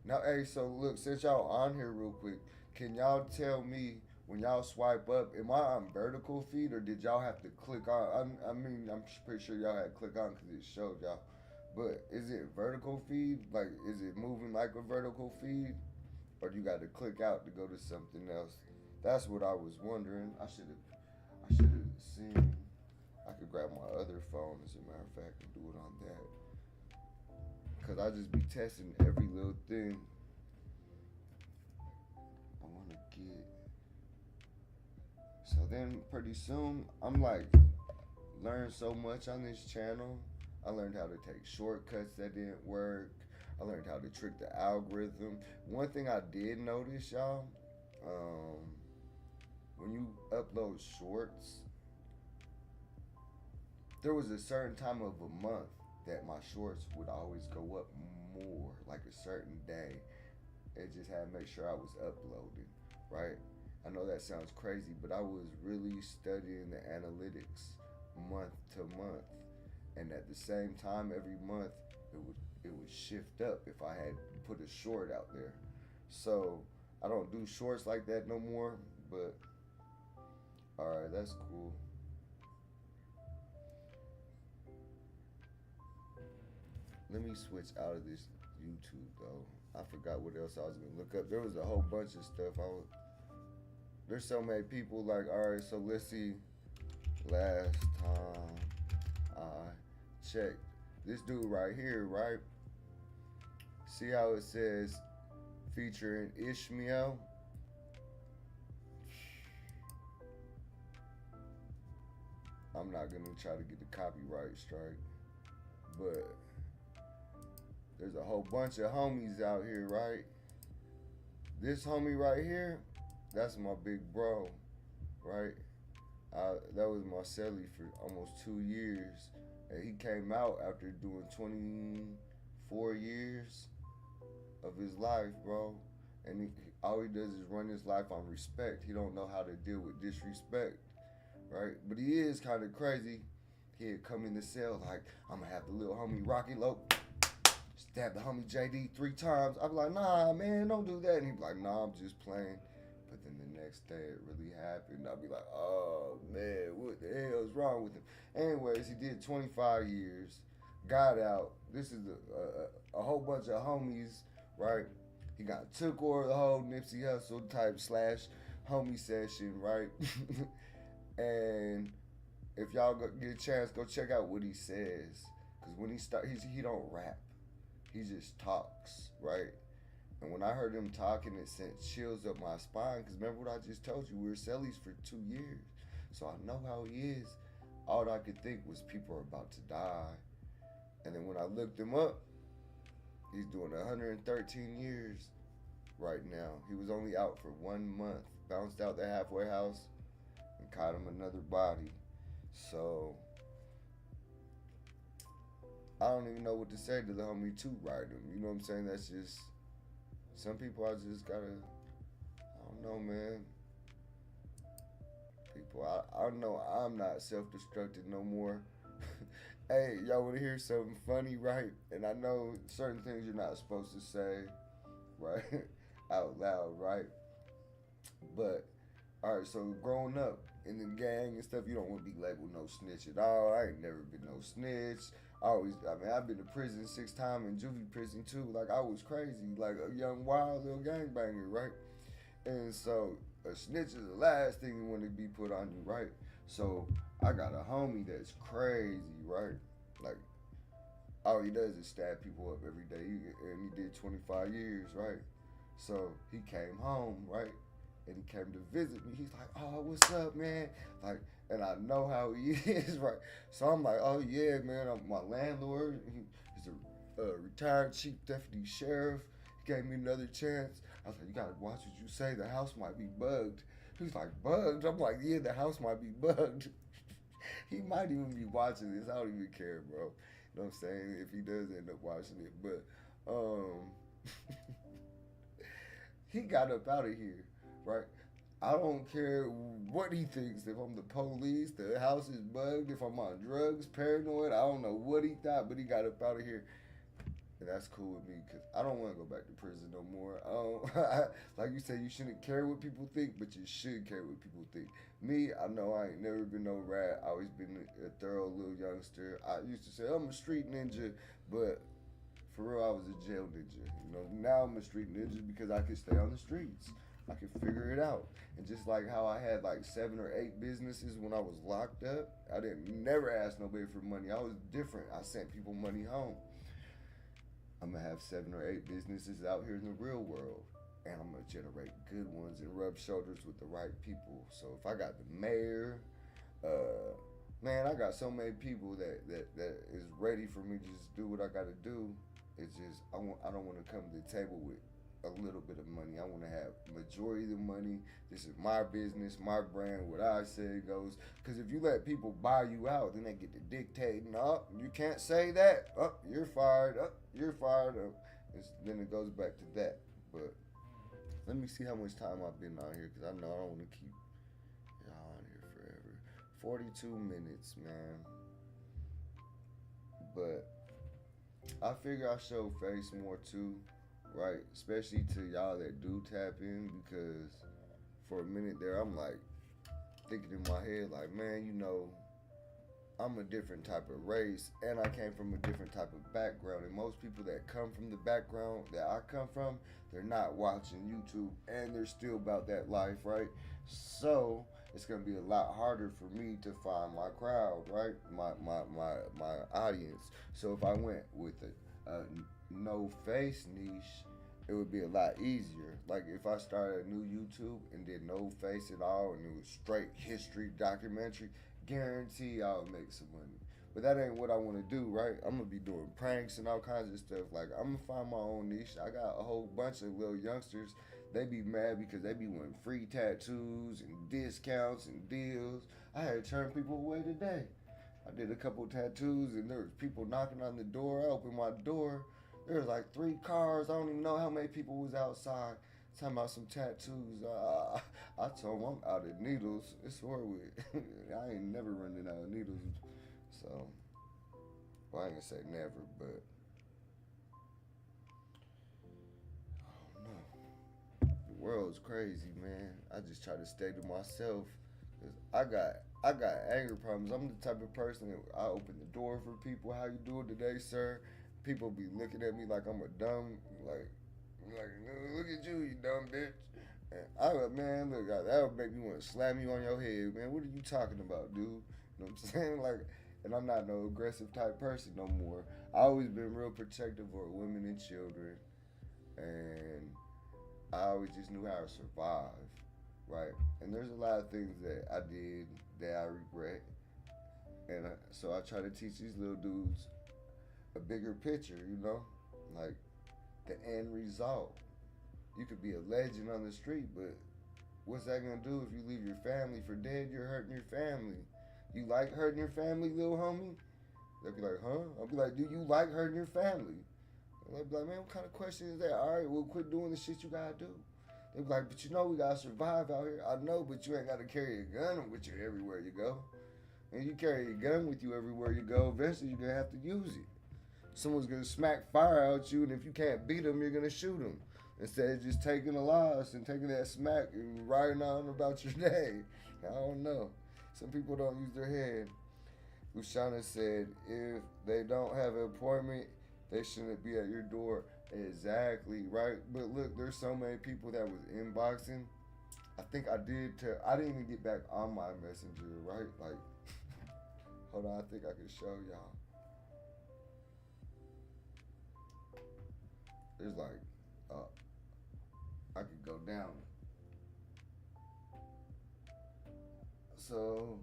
S1: Now, hey, so look, since y'all on here real quick, can y'all tell me when y'all swipe up, am I on vertical feed or did y'all have to click on? I'm pretty sure y'all had to click on because it showed y'all. But is it vertical feed? Like, is it moving like a vertical feed? Or do you got to click out to go to something else? That's what I was wondering. I should have seen. I could grab my other phone, as a matter of fact, and do it on that. Cause I just be testing every little thing. I want to get. So then, pretty soon, I'm like, learn so much on this channel. I learned how to take shortcuts that didn't work. I learned how to trick the algorithm. One thing I did notice, y'all, when you upload shorts, there was a certain time of a month that my shorts would always go up more, like a certain day. It just had to make sure I was uploading, right? I know that sounds crazy, but I was really studying the analytics month to month. And at the same time, every month, it would shift up if I had put a short out there. So I don't do shorts like that no more, but alright, that's cool. Let me switch out of this YouTube though. I forgot what else I was gonna look up. There was a whole bunch of stuff. There's so many people like, alright, so let's see. Last time I checked, this dude right here, right? See how it says featuring Ishmael? I'm not gonna try to get the copyright strike, but there's a whole bunch of homies out here, right? This homie right here, that's my big bro, right? That was my celly for almost 2 years. And he came out after doing 24 years of his life, bro. And all he does is run his life on respect. He don't know how to deal with disrespect, right? But he is kind of crazy. He'd come in the cell like, I'm going to have the little homie Rocky Low stab the homie JD 3 times. I'm like, nah, man, don't do that. And he'd be like, nah, I'm just playing. But then the next day it really happened. I'd be like, oh, man, what the hell is wrong with him? Anyways, he did 25 years, got out. This is a whole bunch of homies, right? He got took over the whole Nipsey Hussle type / homie session, right? And if y'all get a chance, go check out what he says. Because when he don't rap. He just talks, right? And when I heard him talking, it sent chills up my spine. Because remember what I just told you? We were cellies for 2 years. So I know how he is. All I could think was people are about to die. And then when I looked him up, he's doing 113 years right now. He was only out for 1 month. Bounced out the halfway house and caught him another body. So I don't even know what to say to the homie to ride him. You know what I'm saying? That's just, some people I just gotta, I don't know, man. People, I know I'm not self-destructing no more. Hey, y'all wanna hear something funny, right? And I know certain things you're not supposed to say, right? Out loud, right? But, alright, so growing up in the gang and stuff, you don't want to be labeled no snitch at all. I ain't never been no snitch. I've been to prison 6 times in juvie prison too. Like, I was crazy, like a young wild little gangbanger, right? And so a snitch is the last thing you want to be put on you, right? So I got a homie that's crazy, right? Like, all he does is stab people up every day. And he did 25 years, right? So he came home, right? And he came to visit me. He's like, "Oh, what's up, man?" Like, and I know how he is, right? So I'm like, "Oh yeah, man. I'm my landlord. He's a retired chief deputy sheriff. He gave me another chance." I was like, "You gotta watch what you say. The house might be bugged." He's like, "Bugged?" I'm like, "Yeah, the house might be bugged." He might even be watching this. I don't even care, bro. You know what I'm saying? If he does end up watching it, but he got up out of here, right? I don't care what he thinks. If I'm the police, the house is bugged. If I'm on drugs, paranoid, I don't know what he thought, but he got up out of here. And that's cool with me because I don't want to go back to prison no more. Like you said, you shouldn't care what people think, but you should care what people think. Me, I know I ain't never been no rat. I always been a thorough little youngster. I used to say I'm a street ninja, but for real, I was a jail ninja. You know, now I'm a street ninja because I can stay on the streets. I can figure it out. And just like how I had like 7 or 8 businesses when I was locked up, I didn't never ask nobody for money. I was different. I sent people money home. I'm gonna have 7 or 8 businesses out here in the real world, and I'm gonna generate good ones and rub shoulders with the right people. So if I got the mayor, man, I got so many people that is ready for me to just do what I gotta do. It's just I don't want to come to the table with a little bit of money. I want to have majority of the money. This is my business, my brand. What I say goes. Because if you let people buy you out, then they get to dictating. Oh, you can't say that. Oh, you're fired. Oh, you're fired. Oh. Then it goes back to that. But let me see how much time I've been on here because I know I don't want to keep y'all on here forever. 42 minutes, man. But I figure I show face more too, right? Especially to y'all that do tap in because for a minute there, I'm like thinking in my head, like, man, you know, I'm a different type of race and I came from a different type of background. And most people that come from the background that I come from, they're not watching YouTube and they're still about that life, right? So it's gonna be a lot harder for me to find my crowd, right? My audience. So if I went with a no face niche, it would be a lot easier. Like if I started a new YouTube and did no face at all and it was straight history documentary, guarantee I'll make some money. But that ain't what I want to do, right? I'm gonna be doing pranks and all kinds of stuff. Like I'm gonna find my own niche. I got a whole bunch of little youngsters. They be mad because they be wanting free tattoos and discounts and deals. I had to turn people away today. I did a couple tattoos and there was people knocking on the door. I opened my door. There was like 3 cars. I don't even know how many people was outside talking about some tattoos. I told them I'm out of needles. It's horrible. I ain't never running out of needles. So, well, I ain't gonna say never, but I don't know. The world's crazy, man. I just try to stay to myself. Cause I got anger problems. I'm the type of person that I open the door for people. How you doing today, sir? People be looking at me like I'm a dumb, like look at you, you dumb bitch. And man, look, that would make me want to slam you on your head, man. What are you talking about, dude? You know what I'm saying? Like, and I'm not no aggressive type person no more. I always been real protective of women and children, and I always just knew how to survive, right? And there's a lot of things that I did that I regret, and so I try to teach these little dudes a bigger picture, you know, like the end result. You could be a legend on the street, but what's that gonna do if you leave your family for dead? You're hurting your family. You like hurting your family, little homie? They'll be like, huh? I'll be like, do you like hurting your family? And they'll be like, man, what kind of question is that? All right, well, quit doing the shit you gotta do. They'll be like, but you know we gotta survive out here. I know, but you ain't gotta carry a gun with you everywhere you go. And you carry a gun with you everywhere you go, eventually you're gonna have to use it. Someone's gonna smack fire out you, and if you can't beat them, you're gonna shoot them. Instead of just taking a loss and taking that smack and riding on about your day. I don't know. Some people don't use their head. Ushana said, if they don't have an appointment, they shouldn't be at your door. Exactly, right? But look, there's so many people that was inboxing. I think I didn't even get back on my messenger, right? Like, hold on, I think I can show y'all. It's like I could go down. So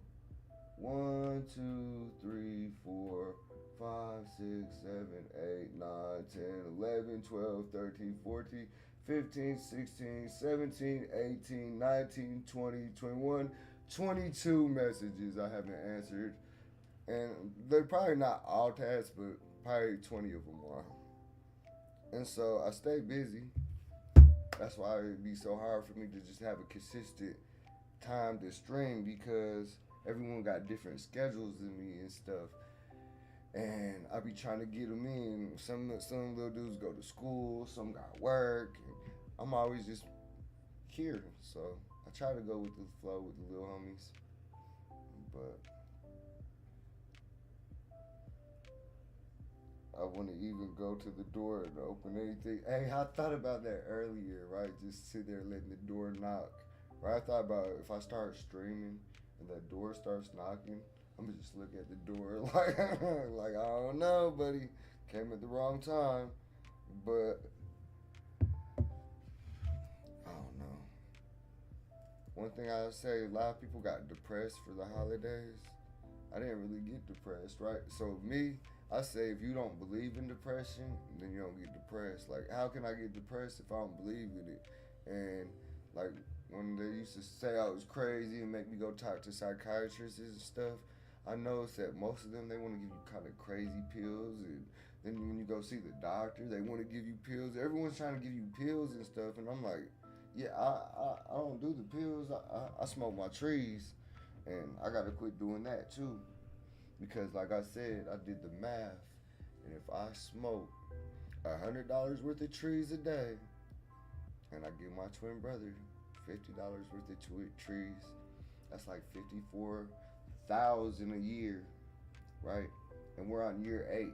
S1: 1, 2, 3, 4, 5, 6, 7, 8, 9, 10, 11, 12, 13, 14, 15, 16, 17, 18, 19, 20, 21, 22 messages I haven't answered. And they're probably not all tasks, but probably 20 of them are. And so I stay busy. That's why it'd be so hard for me to just have a consistent time to stream because everyone got different schedules than me and stuff. And I be trying to get them in. Some little dudes go to school, some got work. And I'm always just here. So I try to go with the flow with the little homies. But I want to even go to the door and open anything. Hey, I thought about that earlier, right? Just sit there letting the door knock. Right? I thought about if I start streaming and that door starts knocking, I'm gonna just look at the door like I don't know, buddy. Came at the wrong time. But I don't know. One thing I would say, a lot of people got depressed for the holidays. I didn't really get depressed, right? So me, I say if you don't believe in depression, then you don't get depressed. Like, how can I get depressed if I don't believe in it? And like when they used to say I was crazy and make me go talk to psychiatrists and stuff, I noticed that most of them, they want to give you kind of crazy pills, and then when you go see the doctor, they want to give you pills. Everyone's trying to give you pills and stuff, and I'm like, yeah, I don't do the pills. I smoke my trees, and I gotta quit doing that too. Because like I said, I did the math, and if I smoke $100 worth of trees a day, and I give my twin brother $50 worth of trees, that's like 54,000 a year, right? And we're on year 8.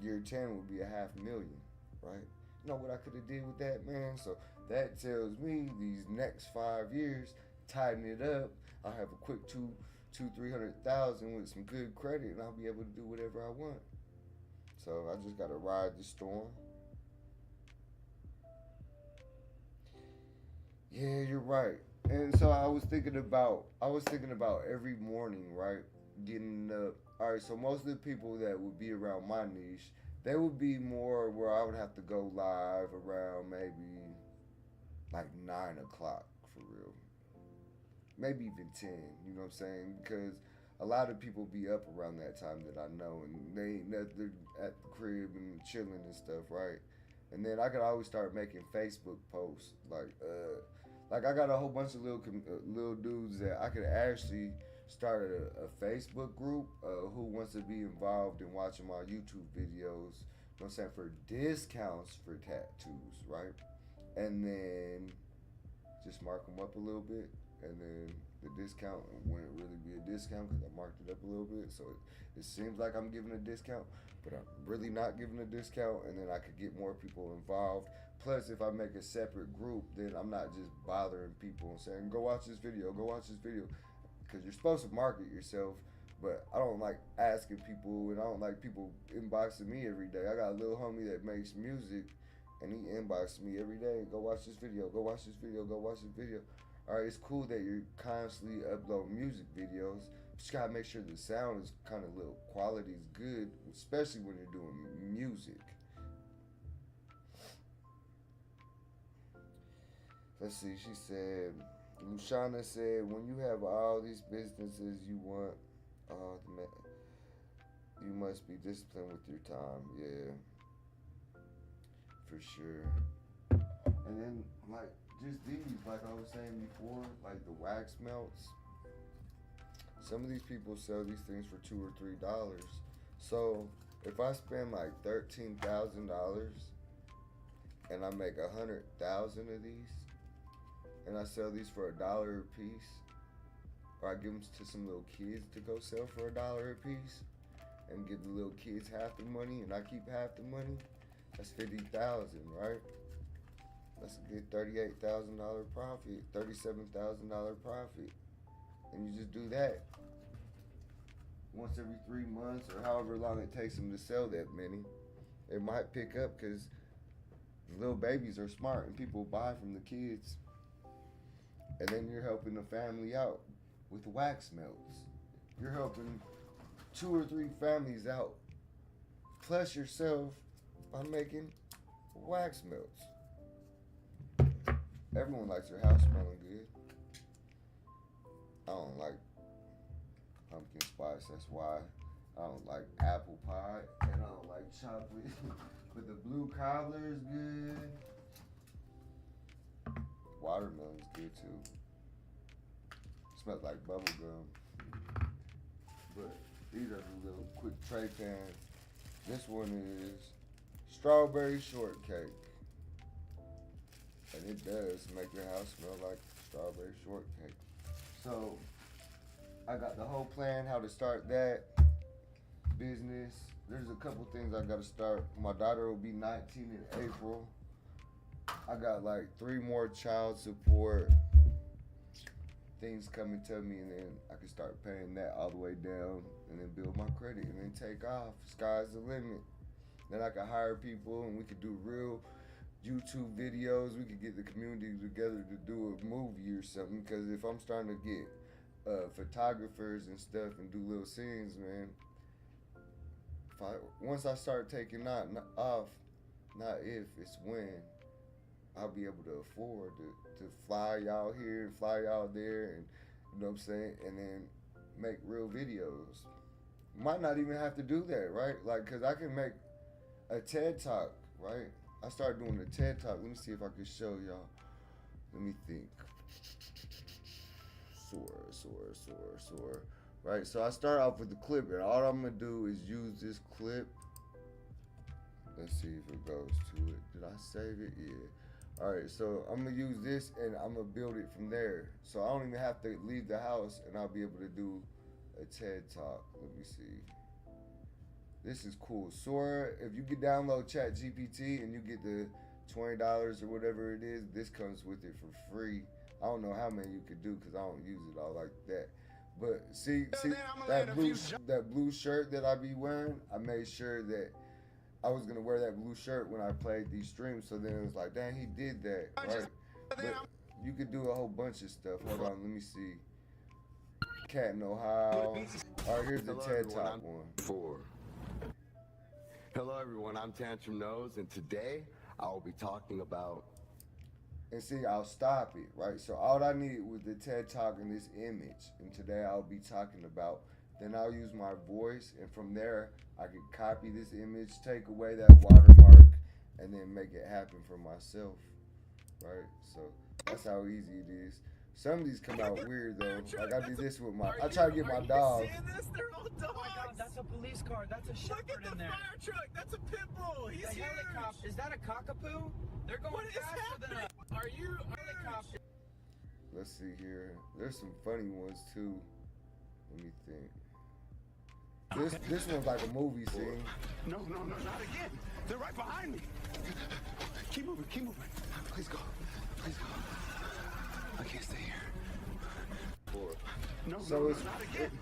S1: Year 10 would be $500,000, right? You know what I could have did with that, man? So that tells me these next 5 years, tighten it up, I'll have a quick 300,000 with some good credit, and I'll be able to do whatever I want. So I just gotta ride the storm. Yeah, you're right. And so I was thinking about every morning, right? Getting up. All right, so most of the people that would be around my niche, they would be more where I would have to go live around maybe like 9 o'clock for real. Maybe even 10, you know what I'm saying? Because a lot of people be up around that time that I know, and they ain't nothing at the crib and chilling and stuff, right? And then I could always start making Facebook posts, like I got a whole bunch of little dudes that I could actually start a Facebook group who wants to be involved in watching my YouTube videos. You know what I'm saying, for discounts for tattoos, right? And then just mark them up a little bit, and then the discount wouldn't really be a discount because I marked it up a little bit. So it seems like I'm giving a discount, but I'm really not giving a discount, and then I could get more people involved. Plus, if I make a separate group, then I'm not just bothering people and saying, go watch this video, because you're supposed to market yourself, but I don't like asking people, and I don't like people inboxing me every day. I got a little homie that makes music, and he inboxes me every day, go watch this video, go watch this video, go watch this video. All right, it's cool that you're constantly uploading music videos, but you gotta make sure the sound is kind of little quality is good, especially when you're doing music. Let's see, she said, Lushana said, when you have all these businesses you want, you must be disciplined with your time. Yeah, for sure. And then, like, just these, like I was saying before, like the wax melts. Some of these people sell these things for $2 or $3. So if I spend like $13,000 and I make 100,000 of these, and I sell these for $1 a piece, or I give them to some little kids to go sell for $1 a piece, and give the little kids half the money, and I keep half the money, that's 50,000, right? That's a good $38,000 profit, $37,000 profit. And you just do that once every 3 months or however long it takes them to sell that many. It might pick up because Little babies are smart and people buy from the kids. And then you're helping the family out with wax melts. You're helping 2 or 3 families out, plus yourself, by making wax melts. Everyone likes their house smelling good. I don't like pumpkin spice, that's why. I don't like apple pie, and I don't like chocolate. But the blue cobbler is good. Watermelon's good too. Smells like bubble gum. But these are the little quick tray pans. This one is strawberry shortcake. And it does make your house smell like strawberry shortcake. So I got the whole plan how to start that business. There's a couple things I gotta start. My daughter will be 19 in April. I got like 3 more child support things coming to me, and then I can start paying that all the way down, and then build my credit, and then take off. Sky's the limit. Then I can hire people, and we could do real YouTube videos. We could get the community together to do a movie or something. Because if I'm starting to get photographers and stuff and do little scenes, man, once I start taking off, not if, it's when, I'll be able to afford to fly y'all here and fly y'all there, and you know what I'm saying, and then make real videos. Might not even have to do that, right? Like, cause I can make a TED Talk, right? I started doing a TED Talk. Let me see if I can show y'all. Let me think. Soar. Right, so I start off with the clip, and all I'm gonna do is use this clip. Let's see if it goes to it. Did I save it? Yeah. All right, so I'm gonna use this, and I'm gonna build it from there. So I don't even have to leave the house, and I'll be able to do a TED Talk. Let me see. This is cool. Sora, if you could download ChatGPT and you get the $20 or whatever it is, this comes with it for free. I don't know how many you could do because I don't use it all like that. But see that blue shirt that I be wearing, I made sure that I was gonna wear that blue shirt when I played these streams. So then it was like, dang, he did that, right? But you could do a whole bunch of stuff. Hold on, let me see. Cat know how. All right, here's the TED Talk one.
S3: Hello everyone, I'm TantrumKnows, and today I will be talking about.
S1: And see, I'll stop it, right? So all I need was the TED Talk and this image. And today I'll be talking about, then I'll use my voice, and from there, I can copy this image, take away that watermark, and then make it happen for myself, right? So that's how easy it is. Some of these come out weird though. Like I do this with I try to get my dog.
S4: This? They're all dogs.
S5: Oh my God, that's a police car. That's a shepherd in there.
S4: Look at the fire truck. That's a pit bull. He's
S5: The
S4: huge.
S5: helicopter. Is that a cockapoo? They're going
S4: What is
S5: faster than
S4: happening?
S5: a
S4: Are you
S5: helicopter.
S1: Let's see here. There's some funny ones too. Let me think. This one's like a movie scene.
S3: No, not again. They're right behind me. Keep moving. Please go. I can't stay here.
S1: So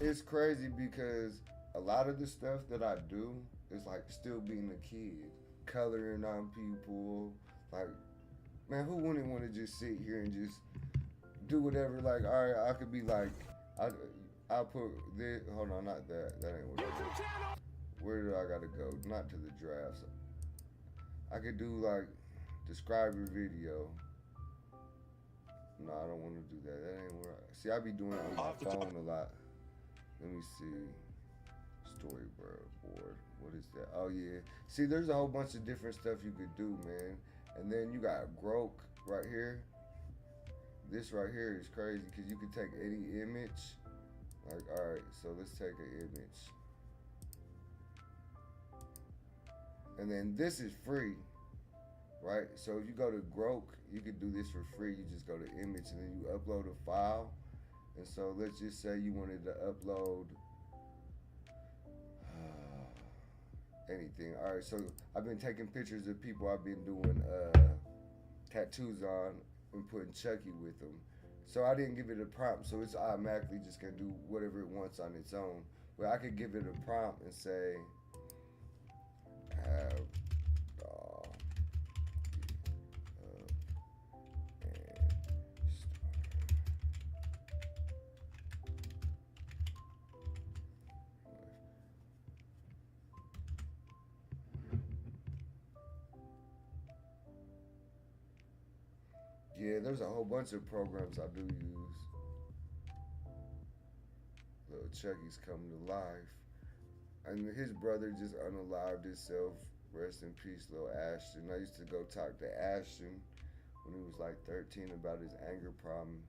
S1: it's crazy because a lot of the stuff that I do is like still being a kid, coloring on people. Like, man, who wouldn't want to just sit here and just do whatever? Like, all right, I could be like, I'll put this. Hold on, not that. That ain't what I do. Where do I gotta go? Not to the drafts. I could do like describe your video. No, I don't want to do that. That ain't where see, I be doing it on my phone a lot. Let me see. Storyboard. What is that? Oh, yeah. See, there's a whole bunch of different stuff you could do, man. And then you got Grok right here. This right here is crazy because you can take any image. Like, all right, so let's take an image. And then this is free. Right, so if you go to Grok, you can do this for free. You just go to image and then you upload a file. And so let's just say you wanted to upload anything. All right, so I've been taking pictures of people I've been doing tattoos on and putting Chucky with them. So I didn't give it a prompt, so it's automatically just gonna do whatever it wants on its own. But I could give it a prompt and say, have Yeah, there's a whole bunch of programs I do use. Little Chucky's coming to life. And his brother just unalived himself. Rest in peace, little Ashton. I used to go talk to Ashton when he was like 13 about his anger problem.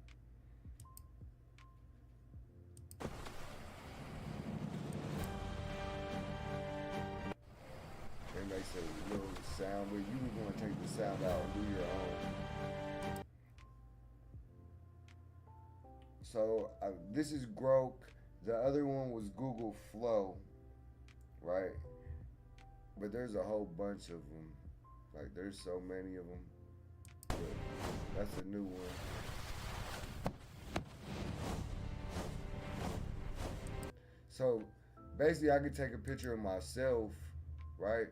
S1: They may say little sound, but you were going to take the sound out and do your own. So this is Grok. The other one was Google Flow, right? But there's a whole bunch of them. Like there's so many of them. But that's a new one. So basically I could take a picture of myself, right?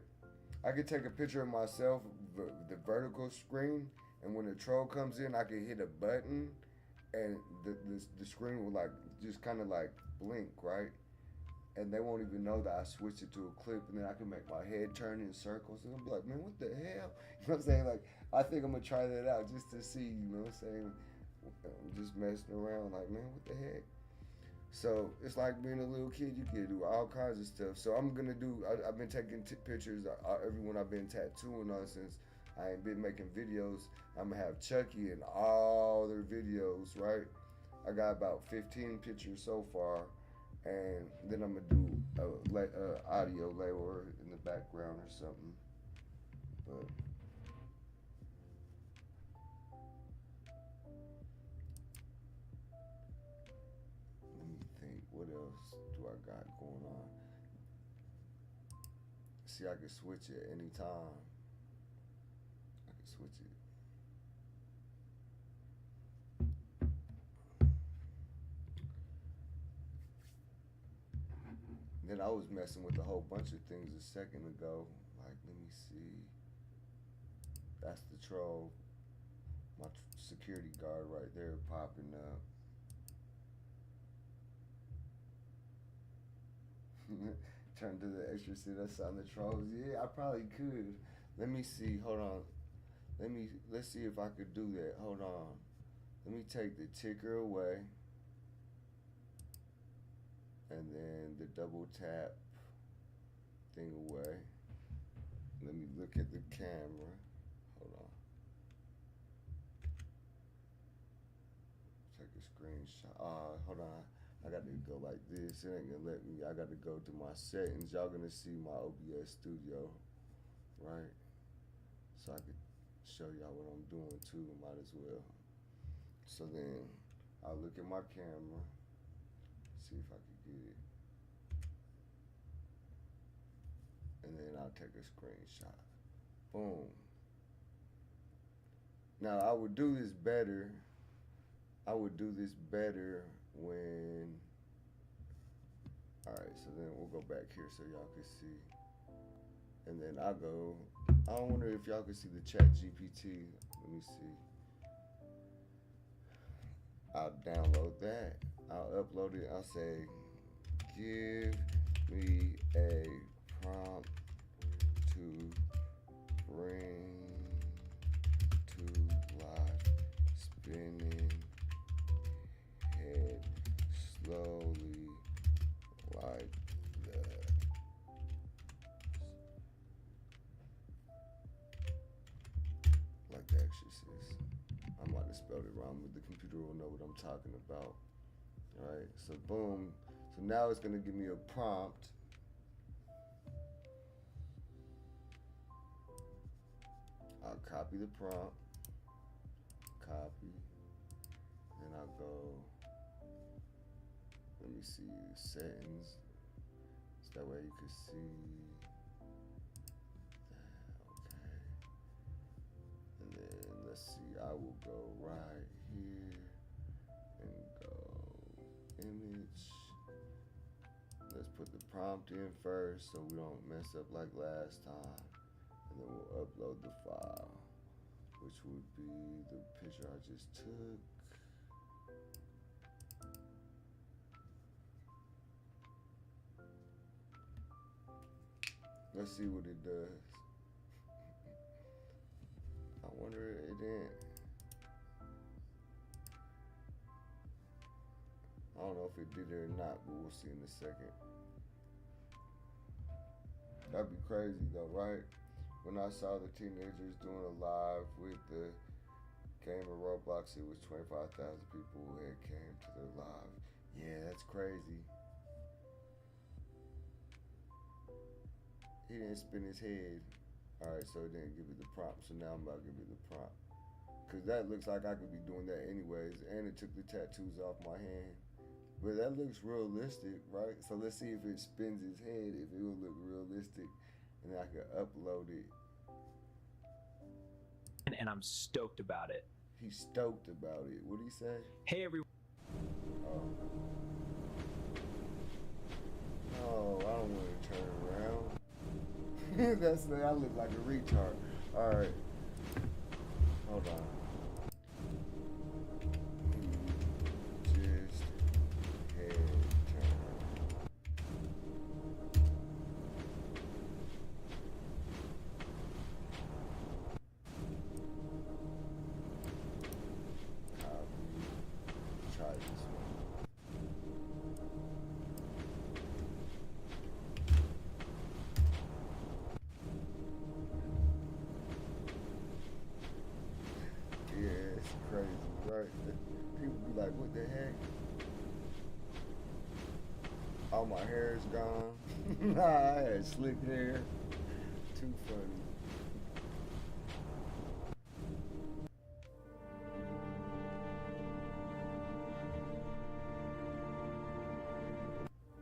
S1: I could take a picture of myself, the vertical screen, and when the troll comes in, I can hit a button, and the screen will like just kind of like blink, right? And they won't even know that I switched it to a clip, and then I can make my head turn in circles, and I'm like, man, what the hell? You know what I'm saying? Like, I think I'm gonna try that out just to see, you know what I'm saying? I'm just messing around, like, man, what the heck? So it's like being a little kid. You can do all kinds of stuff. So I'm gonna do. I've been taking pictures. Everyone I've been tattooing on since I ain't been making videos. I'm gonna have Chucky in all their videos, right? I got about 15 pictures so far, and then I'm gonna do a audio layer in the background or something. But let me think, what else do I got going on? See, I can switch it anytime. I can switch it. Then I was messing with a whole bunch of things a second ago. Like, let me see. That's the troll. My security guard right there popping up. Turn to the exorcist. That's on the trolls. Yeah, I probably could. Let me see. Hold on. Let's see if I could do that. Hold on. Let me take the ticker away. And then the double tap thing away. Let me look at the camera. Hold on. Take a screenshot. Hold on. I got to go like this. It ain't gonna let me. I got to go to my settings. Y'all gonna see my OBS studio, right? So I could show y'all what I'm doing too. Might as well. So then I'll look at my camera. See if I can get it. And then I'll take a screenshot. Boom. Now I would do this better. When, all right, so then we'll go back here so y'all can see. And then I wonder if y'all can see the chat GPT. Let me see. I'll download that. I'll upload it. I'll say, give me a prompt to bring to life, spinning head slowly like that. Like the exorcist. I might have spelled it wrong, but the computer will know what I'm talking about. Alright, so boom. So now it's gonna give me a prompt. I'll copy the prompt. Copy. Then I'll go, let me see, settings. So that way you can see that, okay. And then let's see, I will go right here and go image. Let's put the prompt in first so we don't mess up like last time. And then we'll upload the file, which would be the picture I just took. Let's see what it does. I wonder it didn't. I don't know if it did it or not, but we'll see in a second. That'd be crazy though, right? When I saw the teenagers doing a live with the game of Roblox, it was 25,000 people who had came to their live. Yeah, that's crazy. He didn't spin his head. Alright, so it didn't give me the prompt. So now I'm about to give you the prompt. Because that looks like I could be doing that anyways. And it took the tattoos off my hand. But that looks realistic, right? So let's see if it spins his head, if it will look realistic. And I can upload it.
S6: And I'm stoked about it.
S1: He's stoked about it. What'd he say?
S6: Hey, everyone.
S1: Oh, I don't want to turn around. That's the, I look like a retard. Alright. Hold on. Just head turn. Try this one. Yeah, it's crazy, right? People be like, what the heck? All my hair is gone. I had slick hair. Too funny.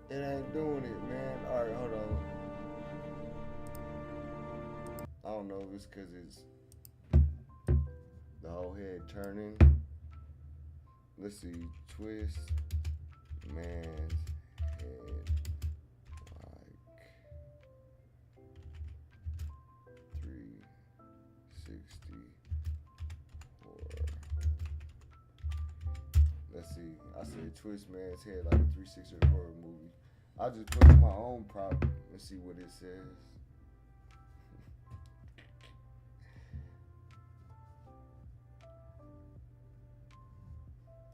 S1: It ain't doing it, man. Alright, hold on. I don't know if it's because it's the whole head turning. Let's see. Twist man's head like 364. Let's see. I said twist man's head like a 360 horror movie. I just put in my own prop and see what it says.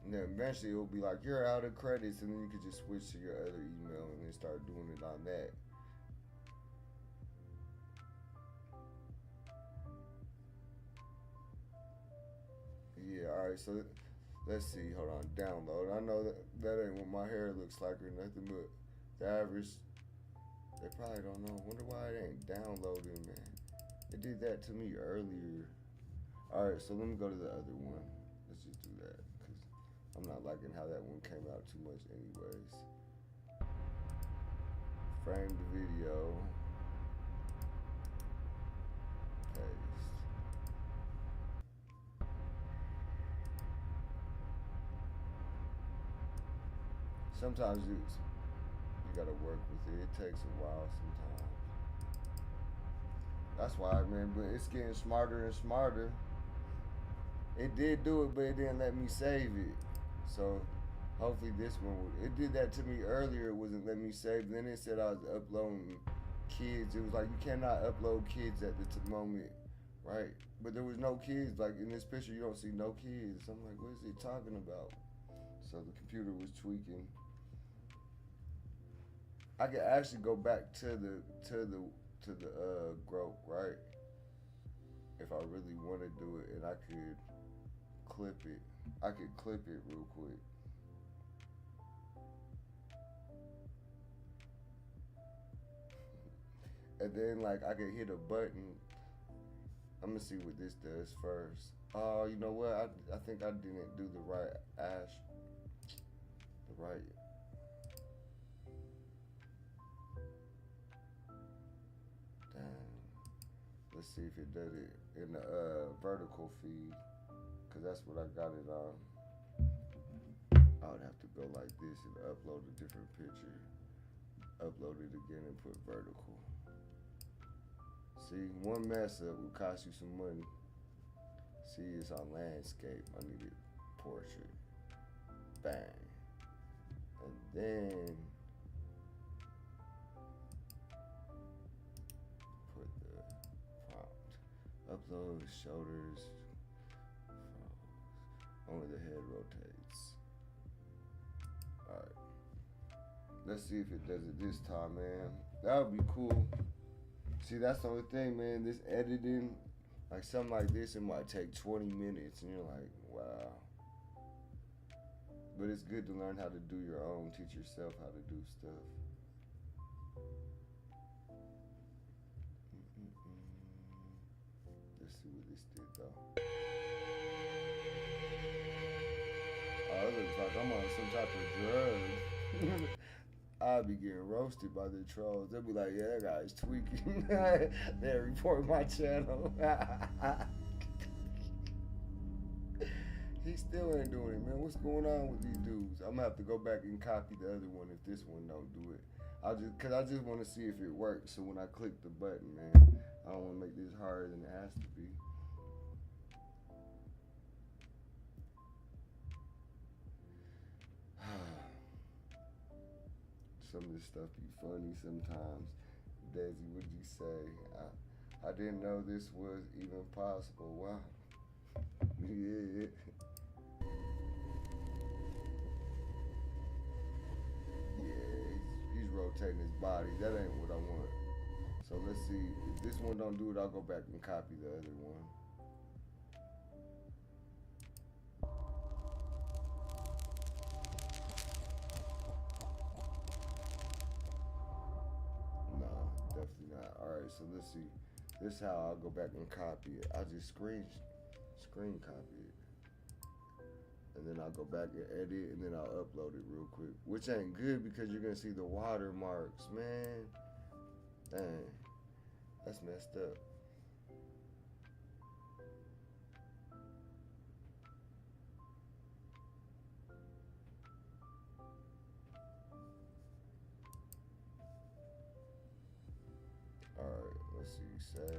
S1: And then eventually it'll be like, you're out of credits, and then you could just switch to your other email and then start doing it on that. Yeah, alright, so let's see, hold on, download. I know that ain't what my hair looks like or nothing, but the average, they probably don't know. Wonder why it ain't downloading, man. It did that to me earlier. Alright, so let me go to the other one. Let's just do that, because I'm not liking how that one came out too much anyways. Frame the video. Paste. Sometimes you gotta work with it. It takes a while sometimes. That's why, man, but it's getting smarter and smarter. It did do it, but it didn't let me save it. So hopefully this one would. It did that to me earlier. It wasn't letting me save. Then it said I was uploading kids. It was like, you cannot upload kids at the moment, right? But there was no kids. Like in this picture, you don't see no kids. I'm like, what is he talking about? So the computer was tweaking. I could actually go back to the growth, right? If I really want to do it, and I could clip it. I could clip it real quick. And then like I could hit a button. I'm gonna see what this does first. Oh, you know what? I think I didn't do the right Let's see if it does it in the vertical feed, because that's what I got it on. I would have to go like this and upload a different picture, upload it again and put vertical. See, one mess up will cost you some money. See, it's on landscape. I needed portrait. Bang. And then upload shoulders, only the head rotates. Alright. Let's see if it does it this time, man. That would be cool. See, that's the only thing, man. This editing, like something like this, it might take 20 minutes, and you're like, wow. But it's good to learn how to do your own, teach yourself how to do stuff. Let's see what this did, though. Oh, it looks like I'm on some type of drug. I'll be getting roasted by the trolls. They'll be like, yeah, that guy's tweaking. They'll report my channel. He still ain't doing it, man. What's going on with these dudes? I'm gonna have to go back and copy the other one if this one don't do it. Cause I just want to see if it works. So when I click the button, man, I don't want to make this harder than it has to be. Some of this stuff be funny sometimes. Desi, what'd you say? I didn't know this was even possible. Wow. Yeah. Yeah, he's rotating his body. That ain't what I want. So let's see. If this one don't do it, I'll go back and copy the other one. Definitely not. Alright, so let's see. This is how I'll go back and copy it. I'll just screen copy it. And then I'll go back and edit, and then I'll upload it real quick. Which ain't good because you're gonna see the watermarks, man. Dang. That's messed up. Alright, let's see. Save.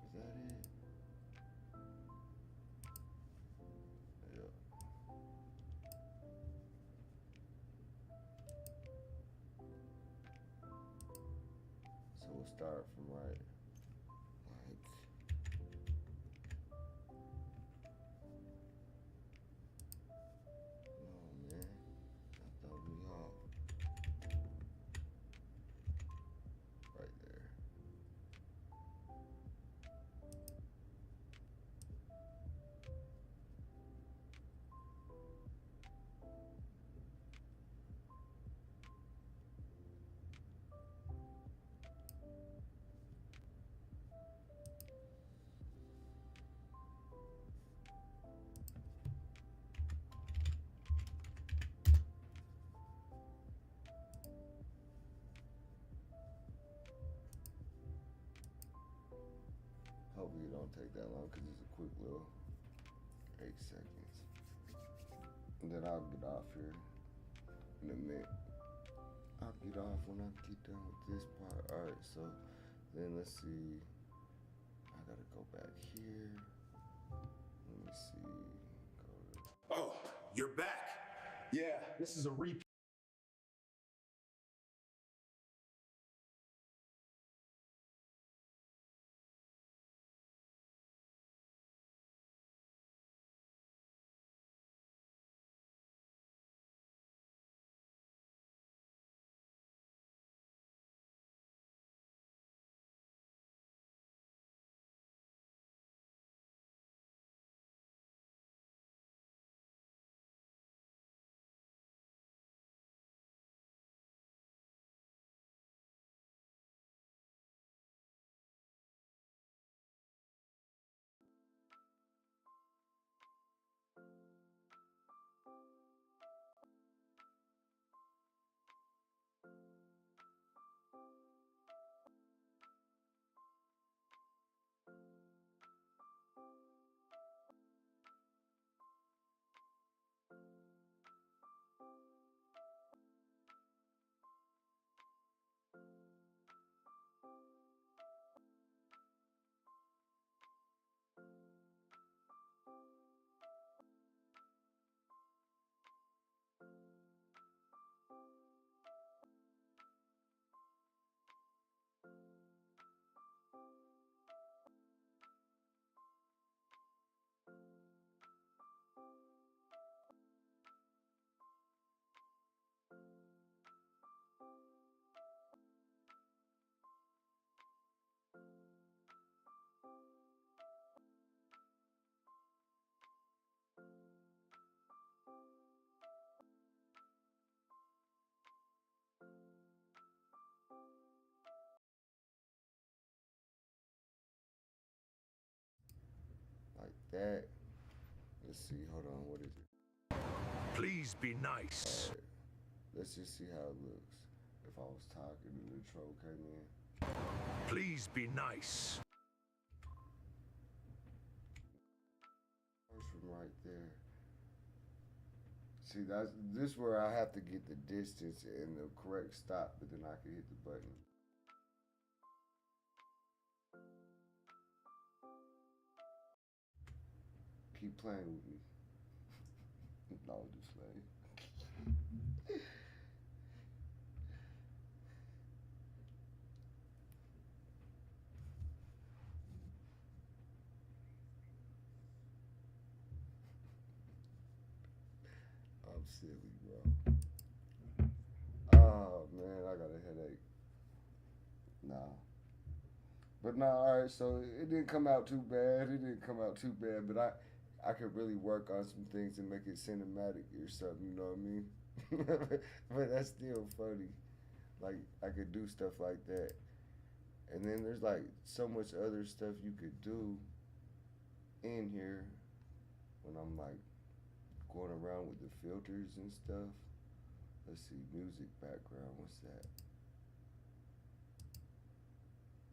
S1: Is that it? Yeah. So we'll start from right. Like. No, man. I thought we all. Right there. Hopefully it don't take that long because it's a quick little 8 seconds. And then I'll get off here in a minute. I'll get off when I get done with this part. Alright, so then let's see. I gotta go back here. Let me see.
S7: Oh, you're back. Yeah, this is a repeat.
S1: that. Let's see. Hold on. What is it?
S7: Please be nice.
S1: All right. Let's just see how it looks. If I was talking and the troll came in.
S7: Please be nice.
S1: From right there. See, this where I have to get the distance and the correct stop, but then I can hit the button. Keep playing with me. No, just playing. I'm silly, bro. Oh man, I got a headache. Nah. But nah, alright, so it didn't come out too bad. But I could really work on some things and make it cinematic or something, you know what I mean? But that's still funny. Like, I could do stuff like that. And then there's like so much other stuff you could do in here when I'm like going around with the filters and stuff. Let's see, music background, what's that?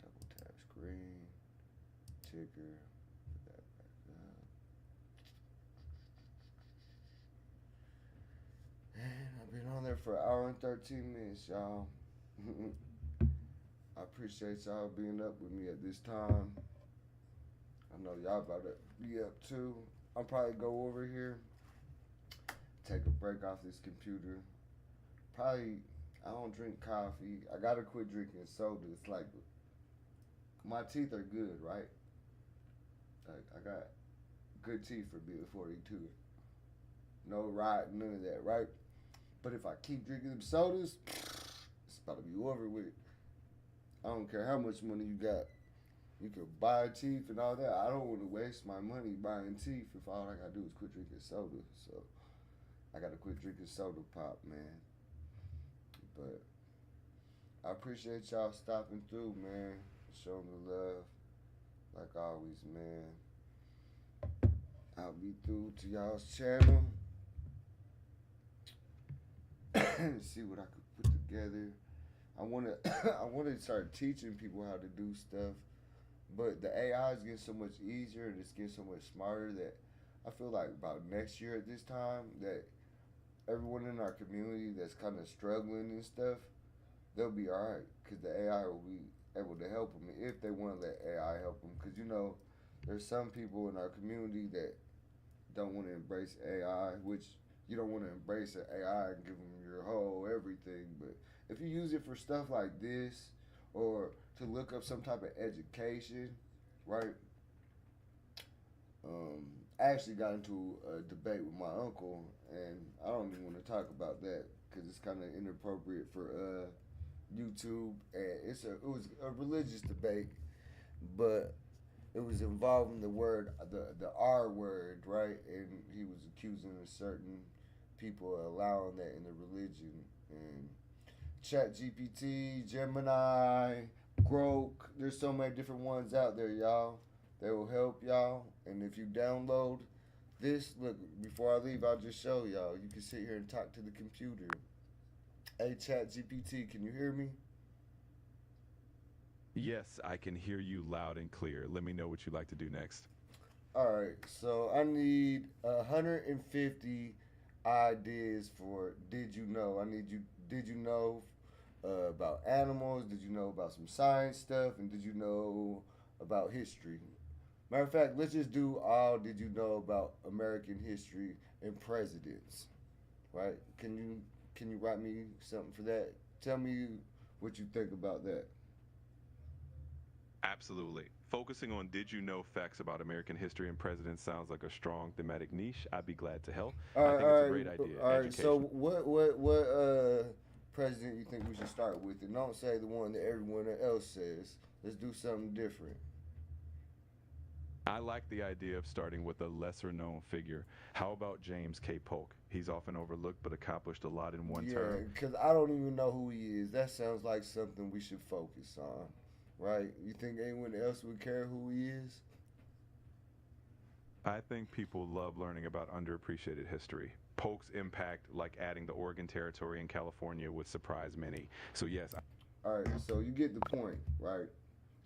S1: Double tap screen, ticker, put that back up. And I've been on there for an hour and 13 minutes, y'all. I appreciate y'all being up with me at this time. I know y'all about to be up too. I'll probably go over here, take a break off this computer. Probably, I don't drink coffee. I gotta quit drinking soda. It's like, my teeth are good, right? Like, I got good teeth for being 42. No rot, none of that, right? But if I keep drinking them sodas, it's about to be over with. I don't care how much money you got. You can buy teeth and all that. I don't want to waste my money buying teeth if all I gotta do is quit drinking soda. So I gotta quit drinking soda pop, man. But I appreciate y'all stopping through, man. Showing the love. Like always, man. I'll be through to y'all's channel. See what I could put together. I wanna start teaching people how to do stuff. But the AI is getting so much easier and it's getting so much smarter that I feel like about next year at this time that everyone in our community that's kind of struggling and stuff, they'll be all right because the AI will be able to help them if they want to let AI help them. Because, you know, there's some people in our community that don't want to embrace AI, which you don't want to embrace an AI and give them your whole everything. But if you use it for stuff like this or to look up some type of education, right? I actually got into a debate with my uncle, and I don't even want to talk about that because it's kind of inappropriate for YouTube. And it was a religious debate, but it was involving the word, the R word, right? And he was accusing of certain people of allowing that in the religion. And ChatGPT, Gemini, Grok, there's so many different ones out there, y'all. They will help y'all. And if you download this, look, before I leave, I'll just show y'all. You can sit here and talk to the computer. Hey, ChatGPT, can you hear me?
S8: Yes, I can hear you loud and clear. Let me know what you'd like to do next.
S1: All right, so I need 150 ideas for Did You Know? Did you know about animals? Did you know about some science stuff? And did you know about history? Matter of fact, let's just do all Did You Know about American history and presidents, right? Can you write me something for that? Tell me what you think about that.
S8: Absolutely. Focusing on did you know facts about American history and presidents sounds like a strong thematic niche. I'd be glad to help. I think it's a great idea.
S1: All right.
S8: Education.
S1: So what president you think we should start with? And don't say the one that everyone else says. Let's do something different.
S8: I like the idea of starting with a lesser known figure. How about James K. Polk? He's often overlooked but accomplished a lot in one term.
S1: Yeah, because I don't even know who he is. That sounds like something we should focus on, right? You think anyone else would care who he is?
S8: I think people love learning about underappreciated history. Polk's impact, like adding the Oregon Territory in California, would surprise many. So yes.
S1: All right, so you get the point, right?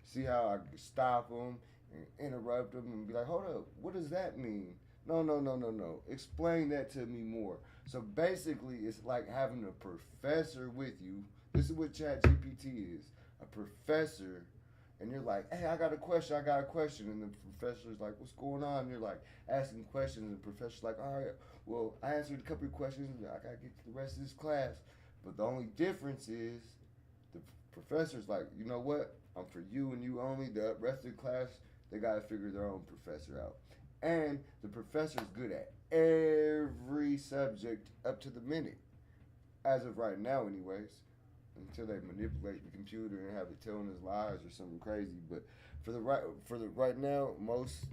S1: See how I stop them and interrupt them and be like, hold up, what does that mean? No, no, no, no, no. Explain that to me more. So basically, it's like having a professor with you. This is what ChatGPT is, a professor. And you're like, hey, I got a question. And the professor's like, what's going on? And you're like asking questions. And the professor's like, all right, well, I answered a couple of questions. I got to get to the rest of this class. But the only difference is the professor's like, you know what? I'm for you and you only. The rest of the class, they got to figure their own professor out. And the professor's good at every subject up to the minute. As of right now, anyways. Until they manipulate the computer and have it telling us lies or something crazy. But for the right now, most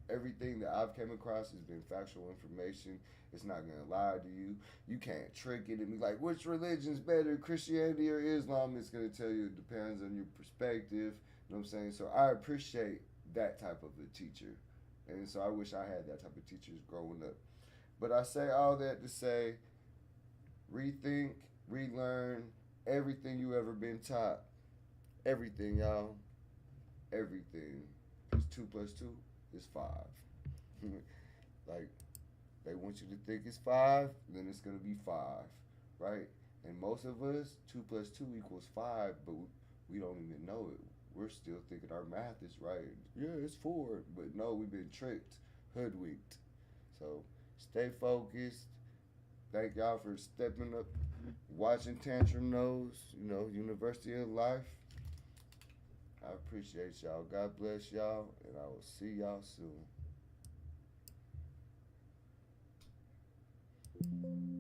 S1: everything that I've came across has been factual information. It's not gonna lie to you. You can't trick it and be like, which religion's better, Christianity or Islam? It's gonna tell you it depends on your perspective. You know what I'm saying? So I appreciate that type of a teacher. And so I wish I had that type of teachers growing up. But I say all that to say, rethink, relearn, everything you ever been taught. Everything, y'all. Everything. Because 2 + 2 is 5. Like, they want you to think it's 5, then it's going to be 5. Right? And most of us, 2 + 2 = 5, but we don't even know it. We're still thinking our math is right. Yeah, it's 4. But no, we've been tricked, hoodwinked. So, stay focused. Thank y'all for stepping up, watching TantrumKnows, University of Life. I appreciate y'all. God bless y'all, and I will see y'all soon.